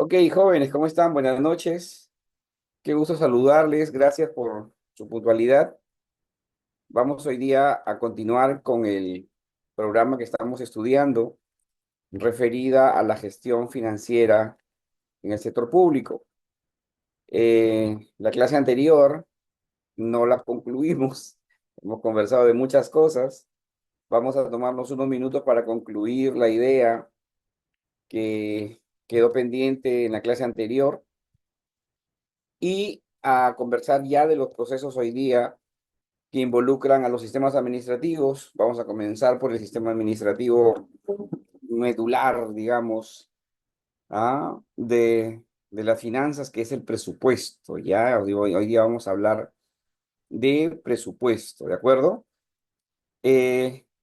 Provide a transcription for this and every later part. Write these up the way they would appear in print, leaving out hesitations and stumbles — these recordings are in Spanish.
Ok, jóvenes, ¿cómo están? Buenas noches. Qué gusto saludarles. Gracias por su puntualidad. Vamos hoy día a continuar con el programa que estamos estudiando referida a la gestión financiera en el sector público. La clase anterior no la concluimos. Hemos conversado de muchas cosas. Vamos a tomarnos unos minutos para concluir la idea que quedó pendiente en la clase anterior y a conversar ya de los procesos hoy día que involucran a los sistemas administrativos. Vamos a comenzar por el sistema administrativo medular, digamos, de las finanzas, que es el presupuesto. Ya, hoy día vamos a hablar de presupuesto, ¿de acuerdo?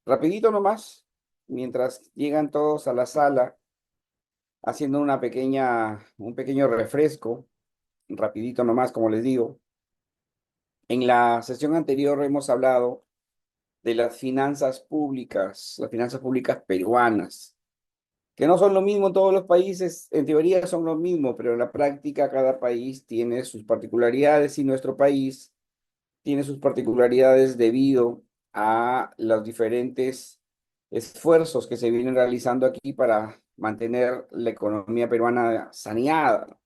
Rapidito nomás, mientras llegan todos a la sala, haciendo un pequeño refresco, rapidito nomás, como les digo. En la sesión anterior hemos hablado de las finanzas públicas peruanas, que no son lo mismo en todos los países, en teoría son lo mismo, pero en la práctica cada país tiene sus particularidades y nuestro país tiene sus particularidades debido a los diferentes esfuerzos que se vienen realizando aquí para mantener la economía peruana saneada.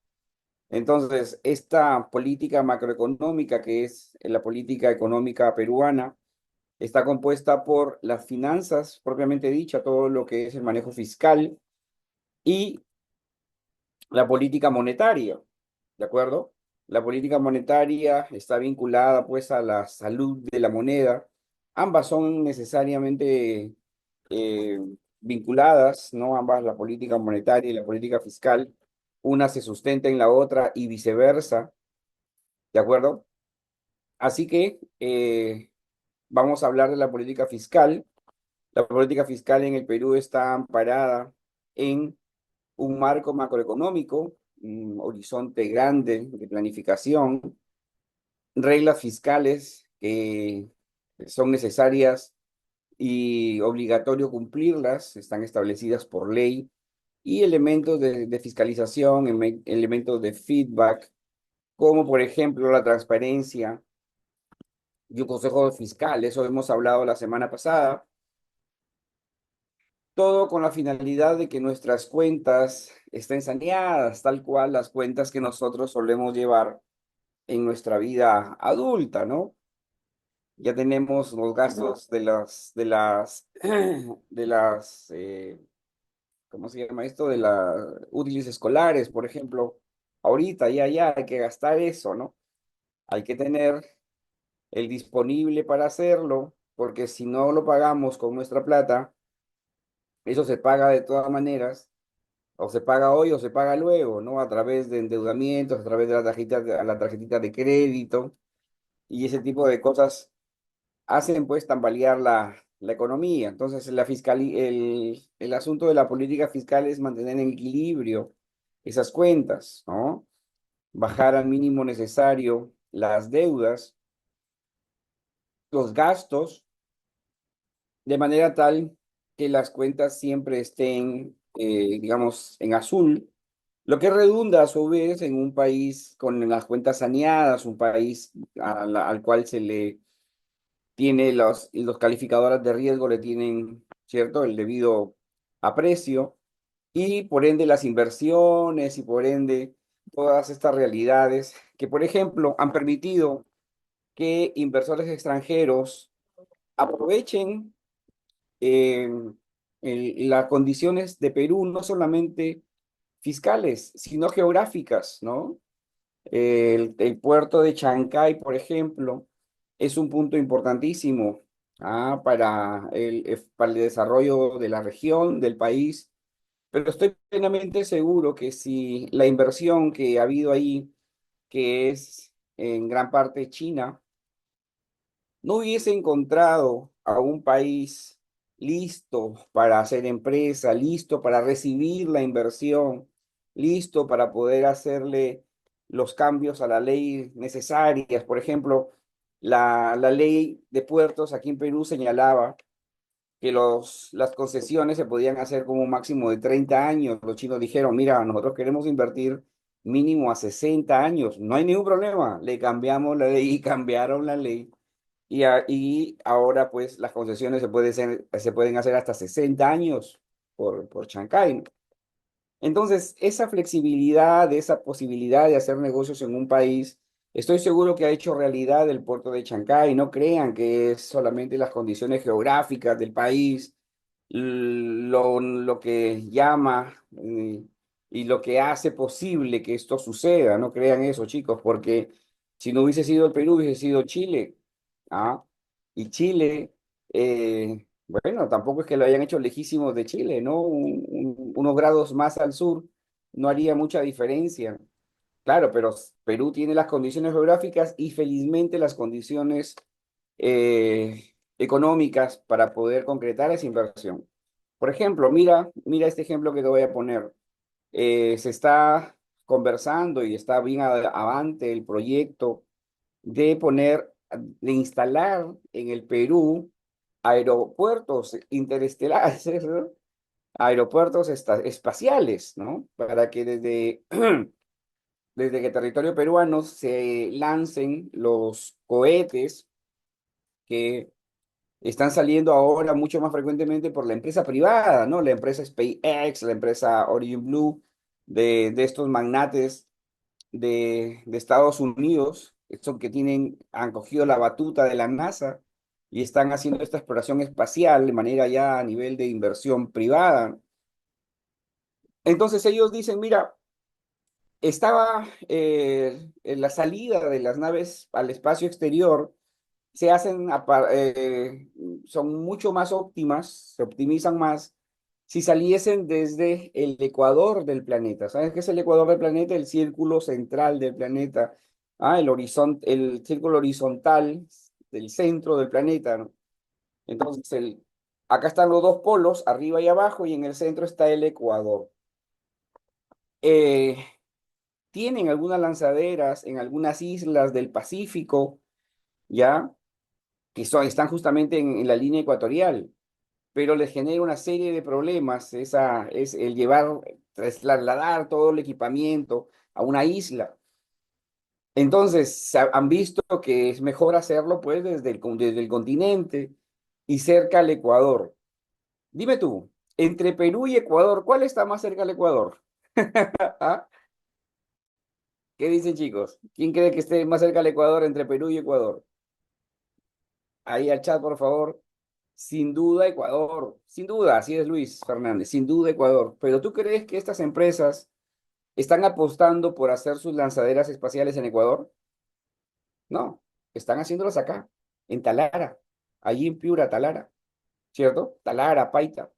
Entonces, esta política macroeconómica, que es la política económica peruana, está compuesta por las finanzas, propiamente dicha, todo lo que es el manejo fiscal y la política monetaria, ¿de acuerdo? La política monetaria está vinculada pues a la salud de la moneda. Ambas son necesariamente eh, vinculadas, ¿no? Ambas, la política monetaria y la política fiscal, una se sustenta en la otra y viceversa, ¿de acuerdo? Así que vamos a hablar de la política fiscal. La política fiscal en el Perú está amparada en un marco macroeconómico, un horizonte grande de planificación, reglas fiscales que son necesarias y obligatorio cumplirlas, están establecidas por ley, y elementos de fiscalización, elementos de feedback, como por ejemplo la transparencia y un consejo fiscal. Eso hemos hablado la semana pasada. Todo con la finalidad de que nuestras cuentas estén saneadas, tal cual las cuentas que nosotros solemos llevar en nuestra vida adulta, ¿no? Ya tenemos los gastos de las, ¿cómo se llama esto? De las útiles escolares, por ejemplo. Ahorita ya hay que gastar eso, ¿no? Hay que tener el disponible para hacerlo, porque si no lo pagamos con nuestra plata, eso se paga de todas maneras, o se paga hoy o se paga luego, ¿no? A través de endeudamientos, a través de la tarjetita de crédito y ese tipo de cosas hacen pues tambalear la economía. Entonces, el asunto de la política fiscal es mantener en equilibrio esas cuentas, ¿no? Bajar al mínimo necesario las deudas, los gastos, de manera tal que las cuentas siempre estén, digamos, en azul, lo que redunda a su vez en un país con las cuentas saneadas, un país al cual se le tiene los calificadores de riesgo, le tienen, ¿cierto?, el debido aprecio y por ende las inversiones y por ende todas estas realidades que, por ejemplo, han permitido que inversores extranjeros aprovechen eh, las condiciones de Perú, no solamente fiscales, sino geográficas, ¿no? El puerto de Chancay, por ejemplo, es un punto importantísimo para el desarrollo de la región, del país, pero estoy plenamente seguro que si la inversión que ha habido ahí, que es en gran parte China, no hubiese encontrado a un país listo para hacer empresa, listo para recibir la inversión, listo para poder hacerle los cambios a la ley necesarias. Por ejemplo, la ley de puertos aquí en Perú señalaba que las concesiones se podían hacer como un máximo de 30 años. Los chinos dijeron, mira, nosotros queremos invertir mínimo a 60 años. No hay ningún problema. Le cambiamos la ley y cambiaron la ley. Y ahora pues las concesiones se pueden hacer hasta 60 años por Chancay. Entonces, esa flexibilidad, esa posibilidad de hacer negocios en un país, estoy seguro que ha hecho realidad el puerto de Chancay. No crean que es solamente las condiciones geográficas del país, lo que llama y lo que hace posible que esto suceda. No crean eso, chicos, porque si no hubiese sido el Perú, hubiese sido Chile. ¿Ah? Y Chile, bueno, tampoco es que lo hayan hecho lejísimos de Chile, ¿no? Unos grados más al sur no haría mucha diferencia. Claro, pero Perú tiene las condiciones geográficas y felizmente las condiciones económicas para poder concretar esa inversión. Por ejemplo, mira este ejemplo que te voy a poner. Se está conversando y está bien avante el proyecto de instalar en el Perú aeropuertos interestelares, ¿no? Aeropuertos espaciales, ¿no? Para que desde que territorio peruano se lancen los cohetes que están saliendo ahora mucho más frecuentemente por la empresa privada, ¿no? La empresa SpaceX, la empresa Origin Blue, de estos magnates de Estados Unidos, estos que han cogido la batuta de la NASA y están haciendo esta exploración espacial de manera ya a nivel de inversión privada. Entonces ellos dicen, mira, estaba en la salida de las naves al espacio exterior, se hacen, son mucho más óptimas, se optimizan más si saliesen desde el ecuador del planeta. ¿Sabes qué es el ecuador del planeta? El círculo central del planeta, el círculo horizontal del centro del planeta, ¿no? Entonces, acá están los dos polos, arriba y abajo, y en el centro está el ecuador. Eh, Tienen algunas lanzaderas en algunas islas del Pacífico, ¿ya? Están justamente en la línea ecuatorial, pero les genera una serie de problemas, es el trasladar todo el equipamiento a una isla. Entonces, han visto que es mejor hacerlo pues desde el continente y cerca al Ecuador. Dime tú, entre Perú y Ecuador, ¿cuál está más cerca al Ecuador? ¿Ah? ¿Qué dicen, chicos? ¿Quién cree que esté más cerca al Ecuador entre Perú y Ecuador? Ahí al chat, por favor. Sin duda, Ecuador. Sin duda, así es Luis Fernández. Sin duda, Ecuador. Pero ¿tú crees que estas empresas están apostando por hacer sus lanzaderas espaciales en Ecuador? No, están haciéndolas acá, en Talara, allí en Piura, Talara, ¿cierto? Talara, Paita.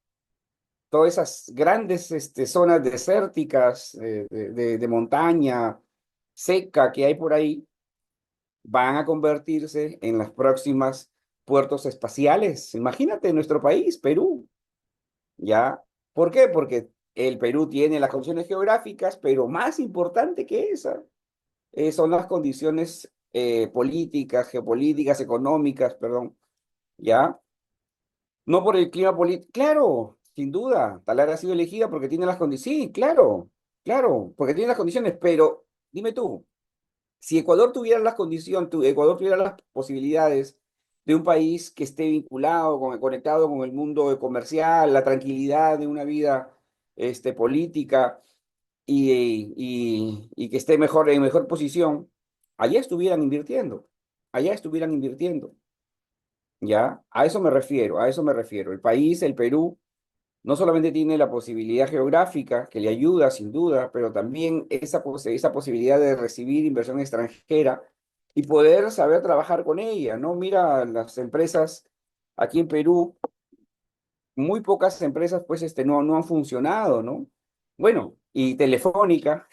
Todas esas grandes zonas desérticas de montaña seca que hay por ahí van a convertirse en las próximas puertos espaciales. Imagínate nuestro país, Perú. ¿Ya? ¿Por qué? Porque el Perú tiene las condiciones geográficas, pero más importante que esa, son las condiciones políticas, geopolíticas, económicas, perdón, ¿ya? No por el clima político. Claro, sin duda, Talara ha sido elegida porque tiene las condiciones. Sí, claro, claro, porque tiene las condiciones, pero dime tú, si Ecuador tuviera las condiciones, Ecuador tuviera las posibilidades de un país que esté vinculado, conectado con el mundo comercial, la tranquilidad de una vida política y que esté en mejor posición, allá estuvieran invirtiendo, ¿ya? A eso me refiero, a eso me refiero. El país, el Perú, no solamente tiene la posibilidad geográfica, que le ayuda sin duda, pero también esa posibilidad de recibir inversión extranjera y poder saber trabajar con ella, ¿no? Mira, las empresas aquí en Perú, muy pocas empresas pues no han funcionado, ¿no? Bueno, y Telefónica,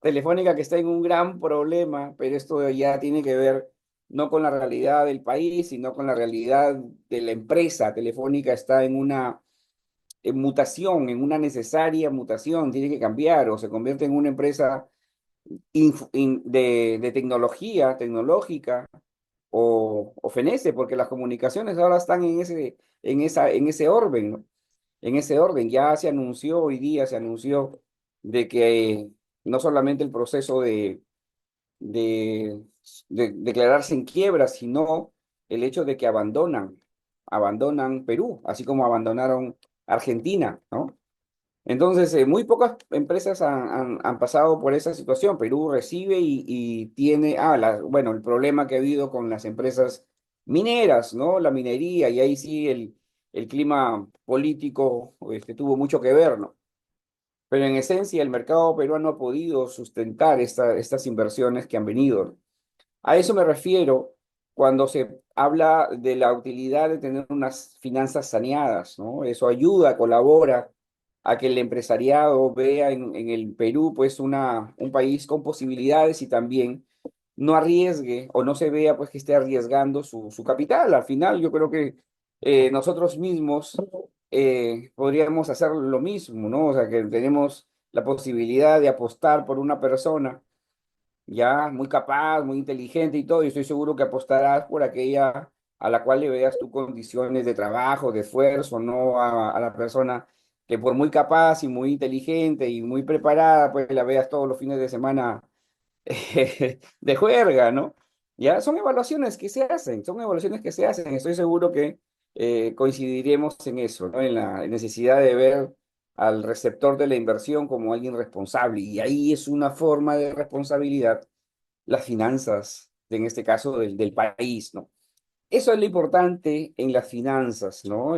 Telefónica que está en un gran problema, pero esto ya tiene que ver no con la realidad del país, sino con la realidad de la empresa. Telefónica está en mutación, en una necesaria mutación, tiene que cambiar o se convierte en una empresa de tecnología, tecnológica, o fenece, porque las comunicaciones ahora están en ese orden, ¿no? En ese orden, ya se anunció hoy día, se anunció de que no solamente el proceso de, de declararse en quiebra, sino el hecho de que abandonan Perú, así como abandonaron Argentina, ¿no? Entonces, muy pocas empresas han pasado por esa situación. Perú recibe y tiene, bueno, el problema que ha habido con las empresas mineras, ¿no? La minería, y ahí sí el clima político tuvo mucho que ver, ¿no? Pero en esencia, el mercado peruano ha podido sustentar estas inversiones que han venido, ¿no? A eso me refiero cuando se habla de la utilidad de tener unas finanzas saneadas, ¿no? Eso ayuda, colabora a que el empresariado vea en el Perú pues un país con posibilidades y también no arriesgue o no se vea pues que esté arriesgando su capital. Al final yo creo que nosotros mismos podríamos hacer lo mismo, ¿no? O sea, que tenemos la posibilidad de apostar por una persona ya muy capaz, muy inteligente y todo, y estoy seguro que apostarás por aquella a la cual le veas tus condiciones de trabajo, de esfuerzo, no a la persona que por muy capaz y muy inteligente y muy preparada, pues la veas todos los fines de semana de juerga, ¿no? Ya son evaluaciones que se hacen, son evaluaciones que se hacen. Estoy seguro que coincidiremos en eso, ¿no? En la necesidad de ver al receptor de la inversión como alguien responsable. Y ahí es una forma de responsabilidad, las finanzas, en este caso del país, ¿no? Eso es lo importante en las finanzas, ¿no?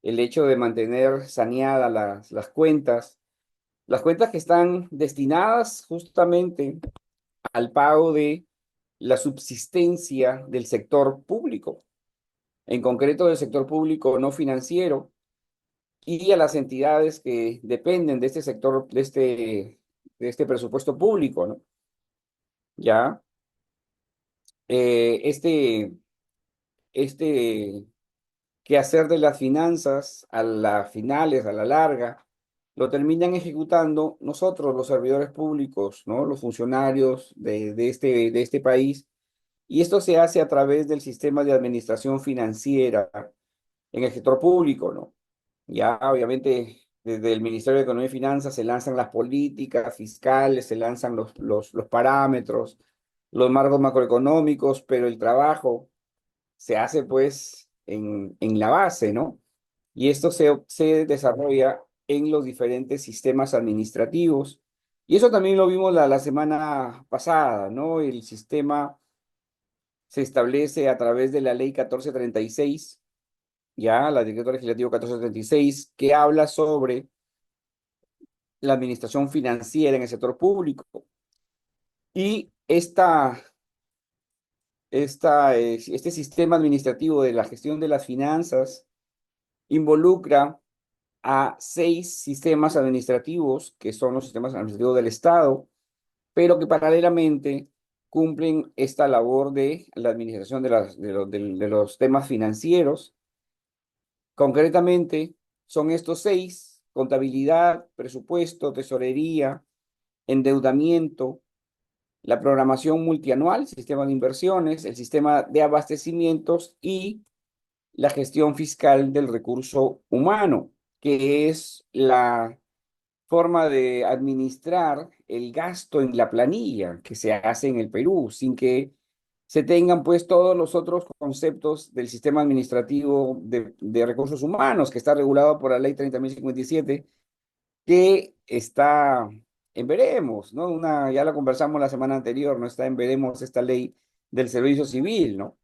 El hecho de mantener saneadas las cuentas que están destinadas justamente al pago de la subsistencia del sector público, en concreto del sector público no financiero, y a las entidades que dependen de este sector, de este presupuesto público, ¿no? Ya, eh, este, este quehacer de las finanzas a las finales, a la larga, lo terminan ejecutando nosotros, los servidores públicos, ¿no? Los funcionarios de este país. Y esto se hace a través del sistema de administración financiera en el sector público, ¿no? Ya, obviamente, desde el Ministerio de Economía y Finanzas se lanzan las políticas fiscales, se lanzan los parámetros, los marcos macroeconómicos, pero el trabajo se hace, pues, en la base, ¿no? Y esto se desarrolla en los diferentes sistemas administrativos. Y eso también lo vimos la semana pasada, ¿no? El sistema se establece a través de la ley 1436, ya, la decreto legislativo 1436, que habla sobre la administración financiera en el sector público. Y este sistema administrativo de la gestión de las finanzas involucra a 6 sistemas administrativos, que son los sistemas administrativos del Estado, pero que paralelamente cumplen esta labor de la administración de los temas financieros. Concretamente, son estos 6: contabilidad, presupuesto, tesorería, endeudamiento, la programación multianual, sistema de inversiones, el sistema de abastecimientos y la gestión fiscal del recurso humano, que es la forma de administrar el gasto en la planilla que se hace en el Perú, sin que se tengan pues todos los otros conceptos del sistema administrativo de recursos humanos, que está regulado por la ley 30.057, que está en veremos, ¿no? Ya la conversamos la semana anterior, ¿no? Está en veremos esta ley del servicio civil, ¿no?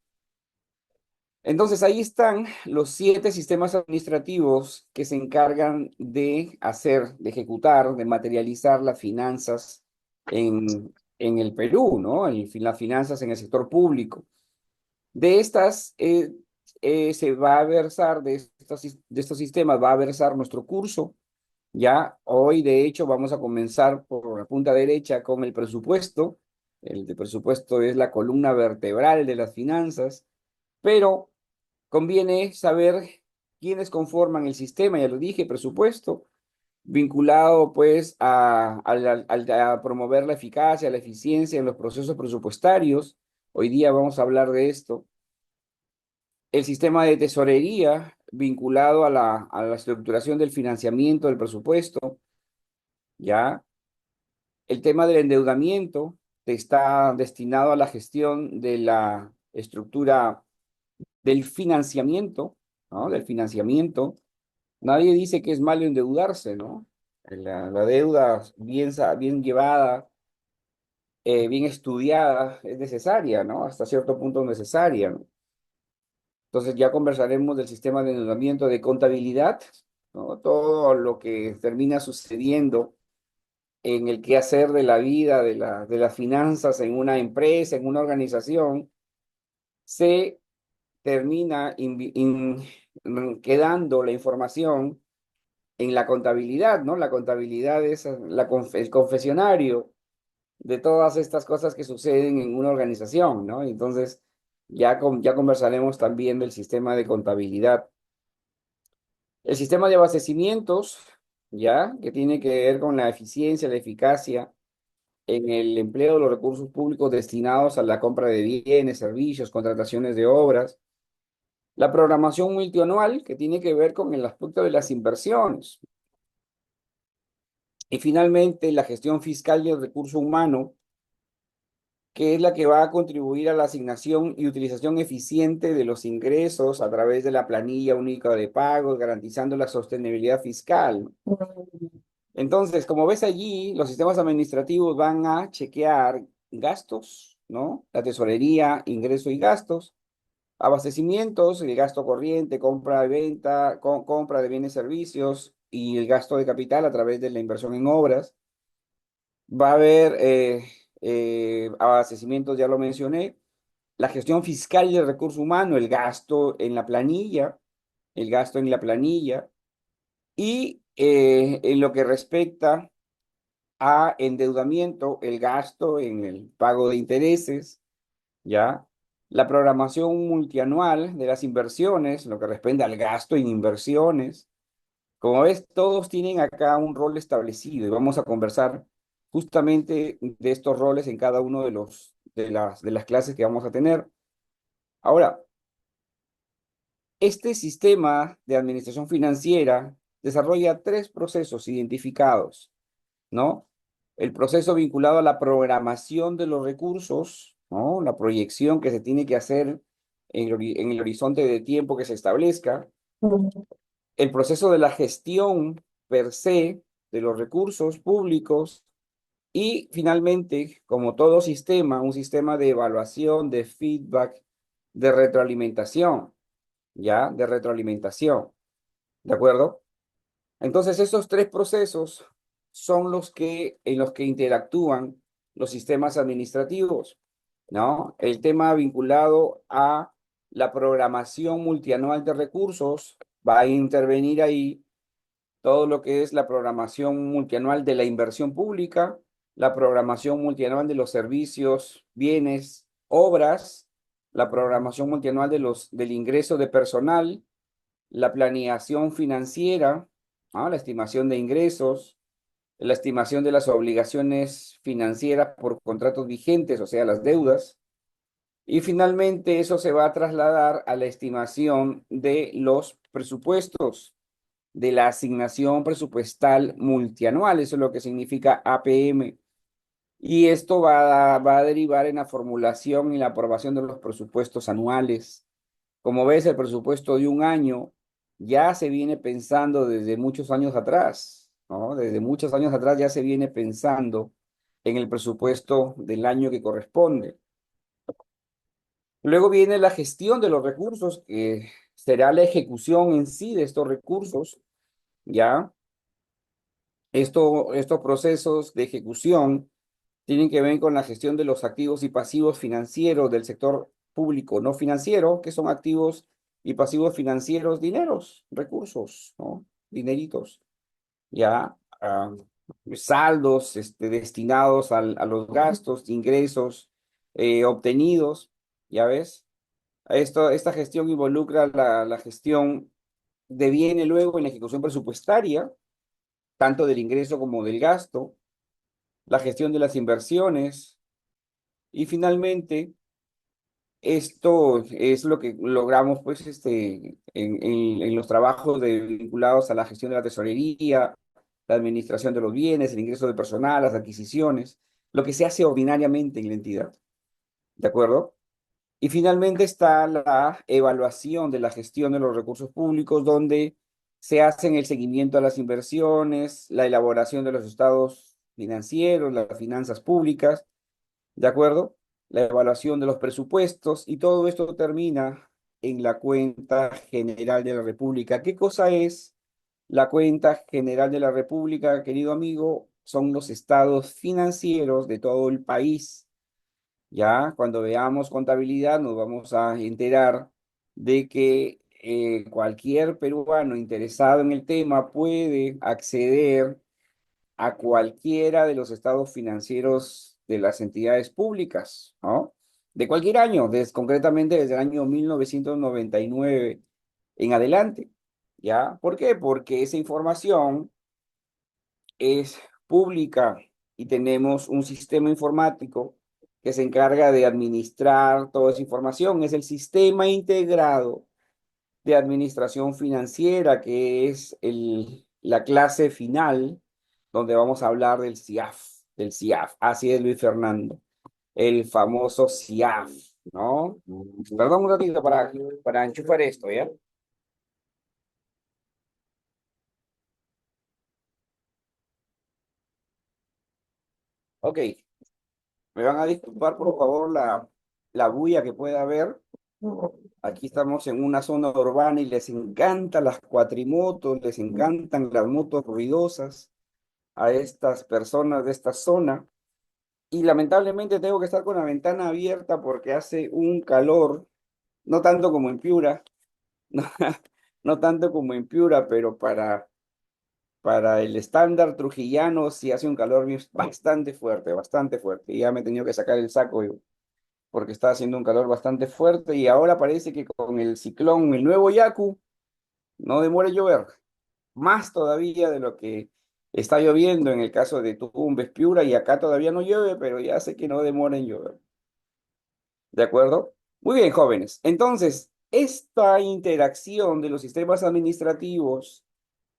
Entonces ahí están los 7 sistemas administrativos que se encargan de hacer, de ejecutar, de materializar las finanzas en el Perú, ¿no? Las finanzas en el sector público. De estas, se va a versar, de estos sistemas va a versar nuestro curso. Ya hoy, de hecho, vamos a comenzar por la punta derecha con el presupuesto. El de presupuesto es la columna vertebral de las finanzas, pero conviene saber quiénes conforman el sistema, ya lo dije, presupuesto, vinculado pues a promover la eficacia, la eficiencia en los procesos presupuestarios, Hoy día vamos a hablar de esto. El sistema de tesorería vinculado a la estructuración del financiamiento del presupuesto, ¿ya? El tema del endeudamiento está destinado a la gestión de la estructura del financiamiento, ¿no? Del financiamiento. Nadie dice que es malo endeudarse, ¿no? La deuda bien llevada, bien estudiada, es necesaria, ¿no? Hasta cierto punto necesaria, ¿no? Entonces ya conversaremos del sistema de endeudamiento de contabilidad, ¿no? Todo lo que termina sucediendo en el quehacer de la vida, de las finanzas en una empresa, en una organización, se termina quedando la información en la contabilidad, ¿no? La contabilidad es el confesionario de todas estas cosas que suceden en una organización, ¿no? Entonces, ya conversaremos también del sistema de contabilidad. El sistema de abastecimientos, ¿ya? Que tiene que ver con la eficiencia, la eficacia en el empleo de los recursos públicos destinados a la compra de bienes, servicios, contrataciones de obras. La programación multianual, que tiene que ver con el aspecto de las inversiones. Y finalmente, la gestión fiscal del recurso humano, que es la que va a contribuir a la asignación y utilización eficiente de los ingresos a través de la planilla única de pagos, garantizando la sostenibilidad fiscal. Entonces, como ves allí, los sistemas administrativos van a chequear gastos, ¿no? La tesorería, ingreso y gastos, abastecimientos, el gasto corriente, compra y venta, compra de bienes y servicios y el gasto de capital a través de la inversión en obras. Va a haber abastecimientos, ya lo mencioné, la gestión fiscal y el recurso humano, el gasto en la planilla, el gasto en la planilla y en lo que respecta a endeudamiento, el gasto en el pago de intereses, ¿ya? La programación multianual de las inversiones, lo que responde al gasto en inversiones. Como ves, todos tienen acá un rol establecido y vamos a conversar justamente de estos roles en cada uno de las clases que vamos a tener. Ahora, este sistema de administración financiera desarrolla tres procesos identificados, ¿no? El proceso vinculado a la programación de los recursos, ¿no? La proyección que se tiene que hacer en el horizonte de tiempo que se establezca. El proceso de la gestión per se de los recursos públicos y finalmente, como todo sistema, un sistema de evaluación, de feedback, de retroalimentación, ¿ya? De retroalimentación, ¿de acuerdo? Entonces, esos tres procesos son en los que interactúan los sistemas administrativos, ¿no? El tema vinculado a la programación multianual de recursos va a intervenir ahí todo lo que es la programación multianual de la inversión pública, la programación multianual de los servicios, bienes, obras, la programación multianual del ingreso de personal, la planeación financiera, ¿no? La estimación de ingresos, la estimación de las obligaciones financieras por contratos vigentes, o sea, las deudas. Y finalmente eso se va a trasladar a la estimación de los presupuestos, de la asignación presupuestal multianual, eso es lo que significa APM. Y esto va a derivar en la formulación y la aprobación de los presupuestos anuales. Como ves, el presupuesto de un año ya se viene pensando desde muchos años atrás, ¿no? Desde muchos años atrás ya se viene pensando en el presupuesto del año que corresponde. Luego viene la gestión de los recursos, que será la ejecución en sí de estos recursos, ¿ya? Estos procesos de ejecución tienen que ver con la gestión de los activos y pasivos financieros del sector público no financiero, que son activos y pasivos financieros, dineros, recursos, ¿no? Dineritos, ya, saldos destinados a los gastos, ingresos obtenidos, ya ves. Esta gestión involucra la gestión deviene luego en la ejecución presupuestaria, tanto del ingreso como del gasto, la gestión de las inversiones y finalmente Esto es lo que logramos, pues, en los trabajos vinculados a la gestión de la tesorería, la administración de los bienes, el ingreso de personal, las adquisiciones, lo que se hace ordinariamente en la entidad, ¿de acuerdo? Y finalmente está la evaluación de la gestión de los recursos públicos, donde se hacen el seguimiento a las inversiones, la elaboración de los estados financieros, las finanzas públicas, ¿de acuerdo? La evaluación de los presupuestos y todo esto termina en la cuenta general de la República. ¿Qué cosa es la cuenta general de la República, querido amigo? Son los estados financieros de todo el país. Ya cuando veamos contabilidad nos vamos a enterar de que cualquier peruano interesado en el tema puede acceder a cualquiera de los estados financieros de las entidades públicas, ¿no? De cualquier año, concretamente desde el año 1999 en adelante, ¿ya? ¿Por qué? Porque esa información es pública y tenemos un sistema informático que se encarga de administrar toda esa información. Es el sistema integrado de administración financiera, que es la clase final, donde vamos a hablar del CIAF, del CIAF. Así es, Luis Fernando, el famoso CIAF, ¿no? Perdón un ratito para enchufar esto, ¿ya? Ok, me van a disculpar por favor la bulla que pueda haber. Aquí estamos en una zona urbana y les encantan las cuatrimotos, les encantan las motos ruidosas a estas personas de esta zona. Y lamentablemente tengo que estar con la ventana abierta porque hace un calor, no tanto como en Piura, no, no tanto como en Piura, pero para el estándar trujillano sí hace un calor bastante fuerte, bastante fuerte. Y ya me he tenido que sacar el saco porque está haciendo un calor bastante fuerte y ahora parece que con el ciclón, el nuevo Yaku, no demora en llover, más todavía de lo que está lloviendo en el caso de Tumbes, Piura, y acá todavía no llueve, pero ya sé que no demora en llover. ¿De acuerdo? Muy bien, jóvenes. Entonces, esta interacción de los sistemas administrativos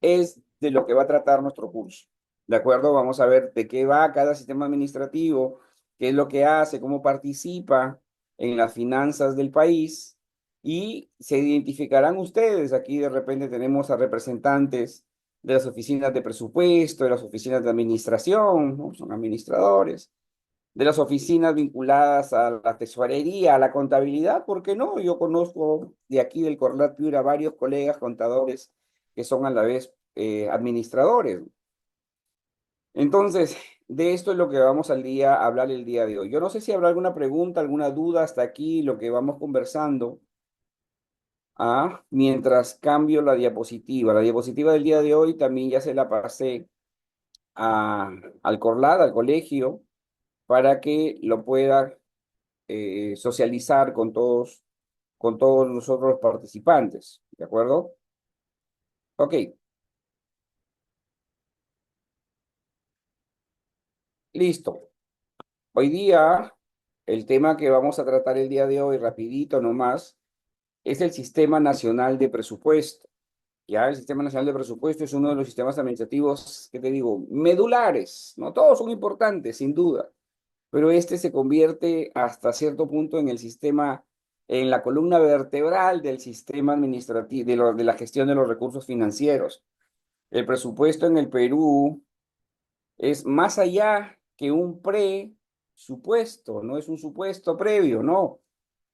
es de lo que va a tratar nuestro curso. ¿De acuerdo? Vamos a ver de qué va cada sistema administrativo, qué es lo que hace, cómo participa en las finanzas del país y se identificarán ustedes. Aquí de repente tenemos a representantes de las oficinas de presupuesto, de las oficinas de administración, ¿no? Son administradores de las oficinas vinculadas a la tesorería, a la contabilidad, ¿por qué no? Yo conozco de aquí del Corlat Piura varios colegas contadores que son a la vez administradores. Entonces, de esto es lo que vamos a hablar el día de hoy. Yo no sé si habrá alguna pregunta, alguna duda hasta aquí, lo que vamos conversando, mientras cambio la diapositiva. La diapositiva del día de hoy también ya se la pasé al Corlat, al colegio, para que lo pueda socializar con todos los otros participantes, ¿de acuerdo? Ok, listo. Hoy día, el tema que vamos a tratar el día de hoy, rapidito nomás, es el Sistema Nacional de Presupuesto. Ya el Sistema Nacional de Presupuesto es uno de los sistemas administrativos, que te digo, medulares, ¿no? Todos son importantes, sin duda, pero este se convierte hasta cierto punto en el sistema, en la columna vertebral del sistema administrativo, de la gestión de los recursos financieros. El presupuesto en el Perú es más allá que un presupuesto, no es un supuesto previo, no,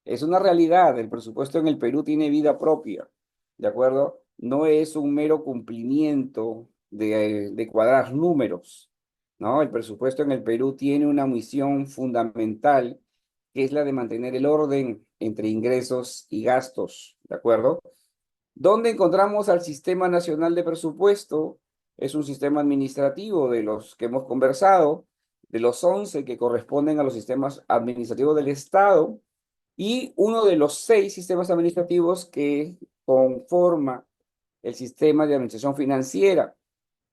es una realidad. El presupuesto en el Perú tiene vida propia, ¿de acuerdo? No es un mero cumplimiento de cuadrar números, ¿no? El presupuesto en el Perú tiene una misión fundamental, que es la de mantener el orden entre ingresos y gastos, ¿de acuerdo? ¿Dónde encontramos al Sistema Nacional de Presupuesto? Es un sistema administrativo de los que hemos conversado, de los 11 que corresponden a los sistemas administrativos del Estado, y uno de los 6 sistemas administrativos que conforma el sistema de administración financiera.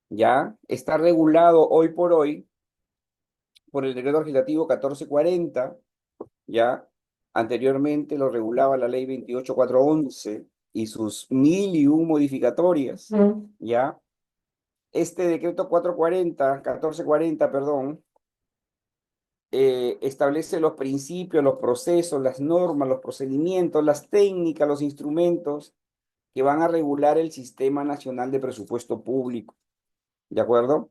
Ya está regulado hoy por hoy por el decreto legislativo 1440, ya, Anteriormente lo regulaba la ley 28411 y sus mil y un modificatorias, ¿ya? Este decreto 1440, perdón, establece los principios, los procesos, las normas, los procedimientos, las técnicas, los instrumentos que van a regular el Sistema Nacional de Presupuesto Público, ¿de acuerdo?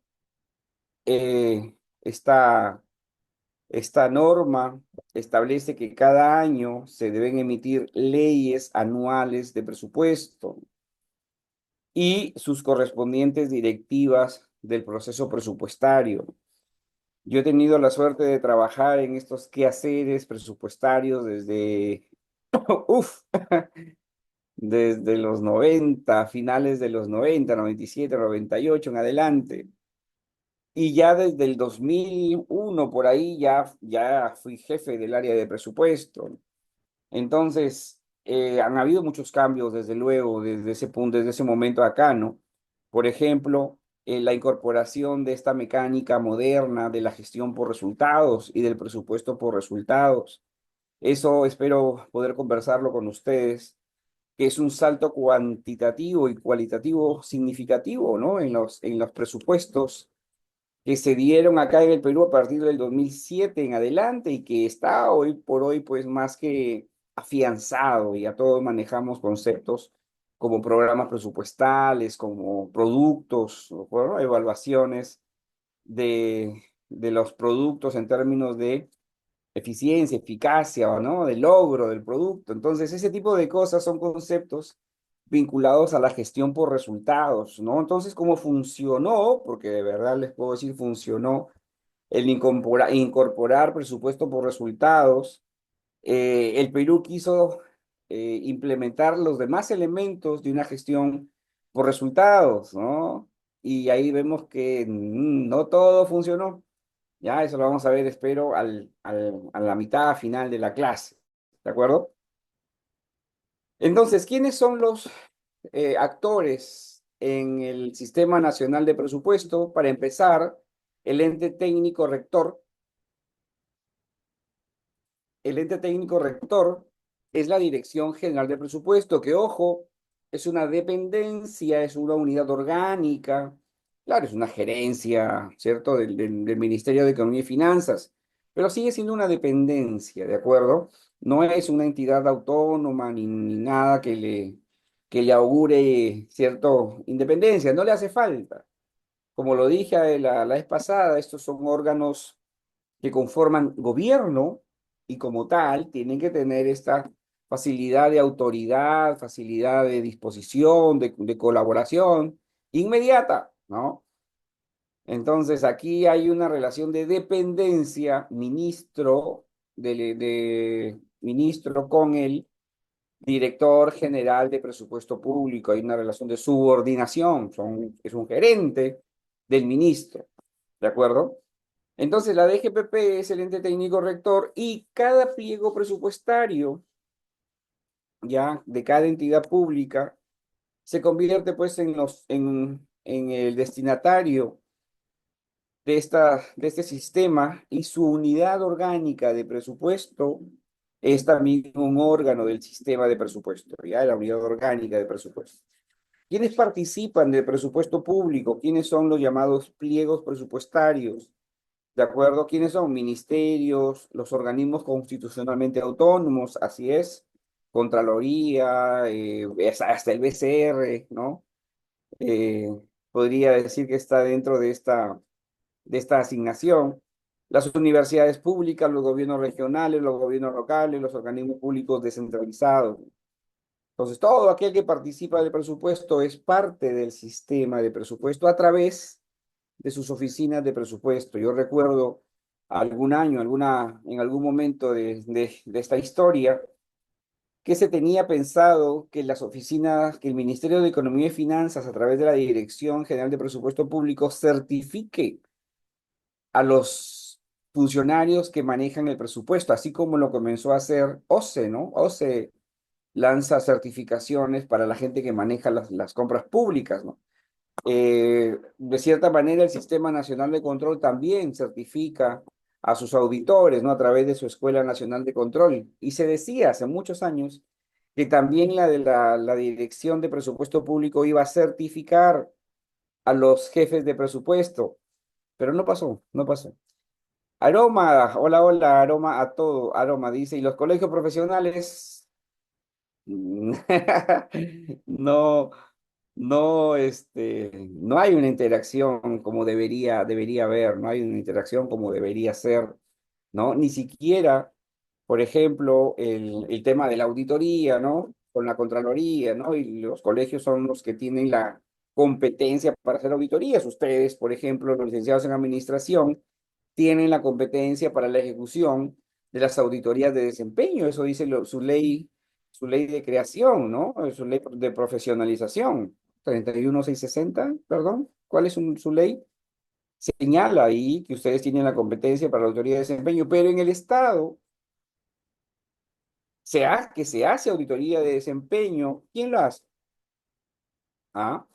Esta norma establece que cada año se deben emitir leyes anuales de presupuesto y sus correspondientes directivas del proceso presupuestario. Yo he tenido la suerte de trabajar en estos quehaceres presupuestarios desde, uf, desde los 90, finales de los 90, 97, 98 en adelante. Y ya desde el 2001 por ahí ya fui jefe del área de presupuesto. Entonces, han habido muchos cambios, desde luego, desde ese punto, desde ese momento acá, ¿no? Por ejemplo, la incorporación de esta mecánica moderna de la gestión por resultados y del presupuesto por resultados. Eso espero poder conversarlo con ustedes, que es un salto cuantitativo y cualitativo significativo, ¿no? En los presupuestos que se dieron acá en el Perú a partir del 2007 en adelante y que está hoy por hoy pues más que afianzado. Ya todos manejamos conceptos como programas presupuestales, como productos, bueno, evaluaciones de los productos en términos de eficiencia, eficacia, o ¿no? De logro del producto. Entonces, ese tipo de cosas son conceptos vinculados a la gestión por resultados, ¿no? Entonces, ¿cómo funcionó? Porque de verdad les puedo decir, funcionó el incorporar presupuesto por resultados. El Perú quiso implementar los demás elementos de una gestión por resultados, ¿no? Y ahí vemos que no todo funcionó. Ya, eso lo vamos a ver, espero, a la mitad final de la clase. ¿De acuerdo? Entonces, ¿quiénes son los actores en el Sistema Nacional de Presupuesto? Para empezar, el ente técnico rector. El ente técnico rector es la Dirección General de Presupuesto, que, ojo, es una dependencia, es una unidad orgánica, claro, es una gerencia, ¿cierto?, del Ministerio de Economía y Finanzas, pero sigue siendo una dependencia, ¿de acuerdo? No es una entidad autónoma ni nada que le augure, ¿cierto?, independencia, no le hace falta. Como lo dije la vez pasada, estos son órganos que conforman gobierno y como tal tienen que tener esta facilidad de autoridad, facilidad de disposición, de colaboración inmediata, ¿no? Entonces aquí hay una relación de dependencia ministro con el director general de presupuesto público, hay una relación de subordinación, es un gerente del ministro, ¿de acuerdo? Entonces, la DGPP es el ente técnico rector y cada pliego presupuestario, ya, de cada entidad pública, se convierte, pues, en el destinatario de este sistema y su unidad orgánica de presupuesto es también un órgano del sistema de presupuesto, ya, la unidad orgánica de presupuesto. ¿Quiénes participan del presupuesto público? ¿Quiénes son los llamados pliegos presupuestarios? ¿De acuerdo? ¿Quiénes son? Ministerios, los organismos constitucionalmente autónomos, así es, Contraloría, hasta el BCR, ¿no? Eh, Podría decir que está dentro de esta asignación. Las universidades públicas, los gobiernos regionales, los gobiernos locales, los organismos públicos descentralizados. Entonces, todo aquel que participa del presupuesto es parte del sistema de presupuesto a través de sus oficinas de presupuesto. Yo recuerdo algún año, en algún momento de esta historia, que se tenía pensado que las oficinas, que el Ministerio de Economía y Finanzas, a través de la Dirección General de Presupuesto Público, certifique a los funcionarios que manejan el presupuesto, así como lo comenzó a hacer OCE, ¿no? OCE lanza certificaciones para la gente que maneja las compras públicas, ¿no? De cierta manera, el Sistema Nacional de Control también certifica a sus auditores, ¿no? A través de su Escuela Nacional de Control. Y se decía hace muchos años que también la Dirección de Presupuesto Público iba a certificar a los jefes de presupuesto, pero no pasó, no pasó. Aroma, hola, hola, Aroma a todo, Aroma dice, y los colegios profesionales, no, no, no hay una interacción como debería haber, no hay una interacción como debería ser, ¿no? Ni siquiera, por ejemplo, el tema de la auditoría, ¿no? Con la Contraloría, ¿no? Y los colegios son los que tienen la competencia para hacer auditorías. Ustedes, por ejemplo, los licenciados en administración, tienen la competencia para la ejecución de las auditorías de desempeño. Eso dice su ley de creación, ¿no? Su ley de profesionalización. 31660, perdón. ¿Cuál es su ley? Señala ahí que ustedes tienen la competencia para la auditoría de desempeño, pero en el Estado que se hace auditoría de desempeño, ¿quién lo hace? ¿Ah?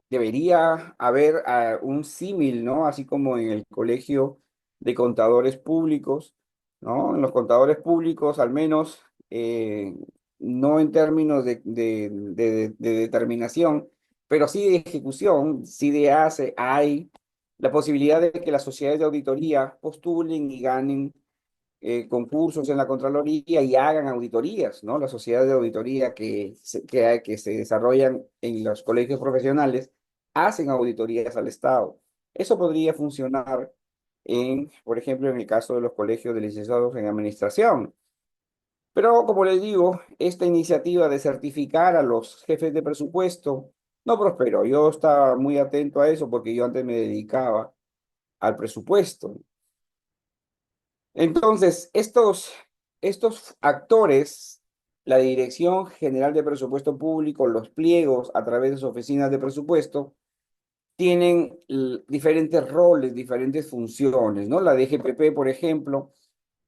Debería haber un símil, ¿no? Así como en el Colegio de Contadores Públicos, ¿no? En los contadores públicos, al menos, no en términos de determinación, pero sí de ejecución, sí hay la posibilidad de que las sociedades de auditoría postulen y ganen concursos en la Contraloría y hagan auditorías, ¿no? Las sociedades de auditoría que se desarrollan en los colegios profesionales hacen auditorías al Estado. Eso podría funcionar por ejemplo, en el caso de los colegios de licenciados en administración. Pero, como les digo, esta iniciativa de certificar a los jefes de presupuesto no prosperó. Yo estaba muy atento a eso porque yo antes me dedicaba al presupuesto. Entonces, estos actores, la Dirección General de Presupuesto Público, los pliegos a través de sus oficinas de presupuesto, tienen diferentes roles, diferentes funciones, ¿no? La DGPP, por ejemplo,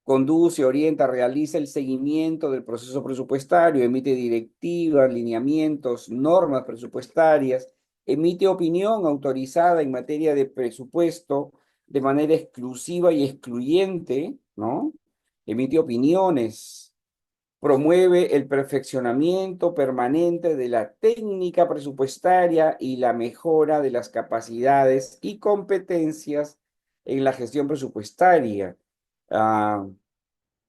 conduce, orienta, realiza el seguimiento del proceso presupuestario, emite directivas, lineamientos, normas presupuestarias, emite opinión autorizada en materia de presupuesto de manera exclusiva y excluyente, ¿no? Emite opiniones, promueve el perfeccionamiento permanente de la técnica presupuestaria y la mejora de las capacidades y competencias en la gestión presupuestaria. Ah,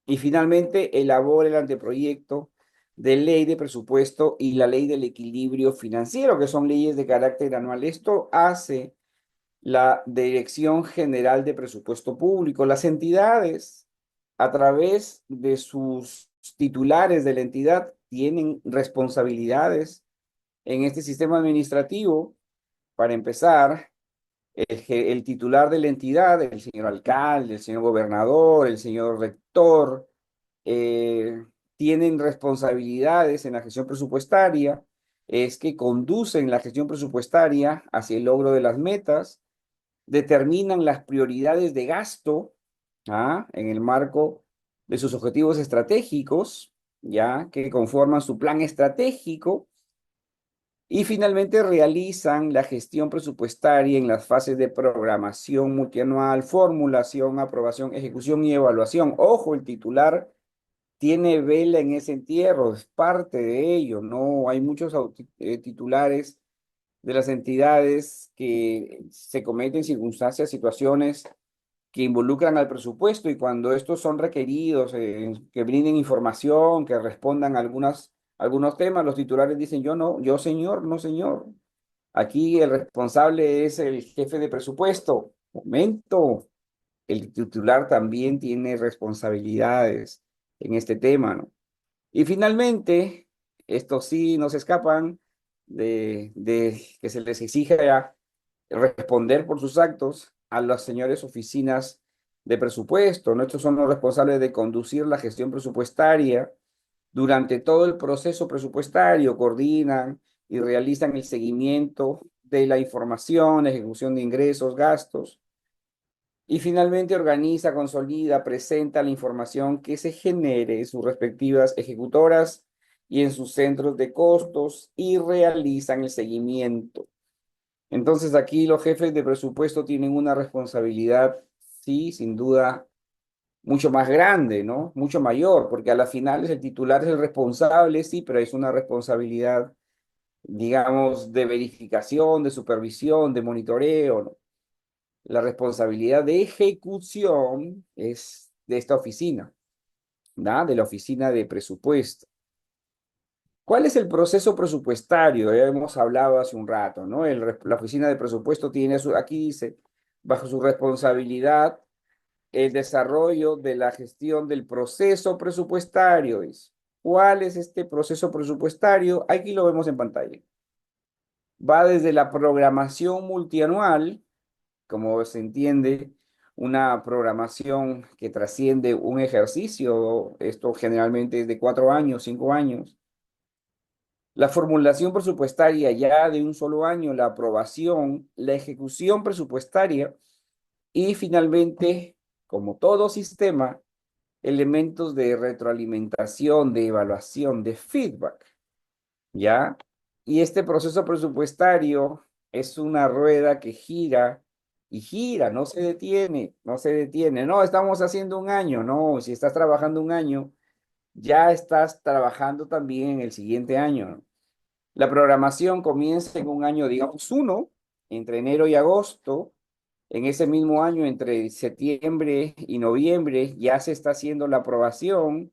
y finalmente, elabora el anteproyecto de ley de presupuesto y la ley del equilibrio financiero, que son leyes de carácter anual. Esto hace la Dirección General de Presupuesto Público. Las entidades, a través de sus titulares de la entidad, tienen responsabilidades en este sistema administrativo. Para empezar, el titular de la entidad, el señor alcalde, el señor gobernador, el señor rector, eh, tienen responsabilidades en la gestión presupuestaria, es que conducen la gestión presupuestaria hacia el logro de las metas, determinan las prioridades de gasto, en el marco de sus objetivos estratégicos, ya que conforman su plan estratégico, y finalmente realizan la gestión presupuestaria en las fases de programación multianual, formulación, aprobación, ejecución y evaluación. Ojo, el titular tiene vela en ese entierro, es parte de ello, ¿no? Hay muchos titulares de las entidades que se cometen circunstancias, situaciones que involucran al presupuesto y cuando estos son requeridos, que brinden información, que respondan a algunos temas, los titulares dicen, yo no, yo señor, no señor. Aquí el responsable es el jefe de presupuesto. Momento, el titular también tiene responsabilidades en este tema, ¿no? Y finalmente, estos sí nos escapan de que se les exija responder por sus actos a las señores oficinas de presupuesto, ¿no? Estos son los responsables de conducir la gestión presupuestaria durante todo el proceso presupuestario, coordinan y realizan el seguimiento de la información, ejecución de ingresos, gastos, y finalmente organiza, consolida, presenta la información que se genere en sus respectivas ejecutoras y en sus centros de costos y realizan el seguimiento. Entonces aquí los jefes de presupuesto tienen una responsabilidad, sí, sin duda, mucho más grande, ¿no? Mucho mayor, porque a la final el titular es el responsable, sí, pero es una responsabilidad, digamos, de verificación, de supervisión, de monitoreo, ¿no? La responsabilidad de ejecución es de esta oficina, ¿no? De la oficina de presupuesto. ¿Cuál es el proceso presupuestario? Ya hemos hablado hace un rato, ¿no? La oficina de presupuesto tiene aquí dice, bajo su responsabilidad, el desarrollo de la gestión del proceso presupuestario. ¿Cuál es este proceso presupuestario? Aquí lo vemos en pantalla. Va desde la programación multianual, como se entiende, una programación que trasciende un ejercicio, esto generalmente es de 4 años, 5 años. La formulación presupuestaria ya de un solo año, la aprobación, la ejecución presupuestaria y finalmente, como todo sistema, elementos de retroalimentación, de evaluación, de feedback, ¿ya? Y este proceso presupuestario es una rueda que gira y gira, no se detiene, no se detiene. No, estamos haciendo un año, no, si estás trabajando un año, ya estás trabajando también en el siguiente año, ¿no? La programación comienza en un año, digamos, uno, entre enero y agosto. En ese mismo año, entre septiembre y noviembre, ya se está haciendo la aprobación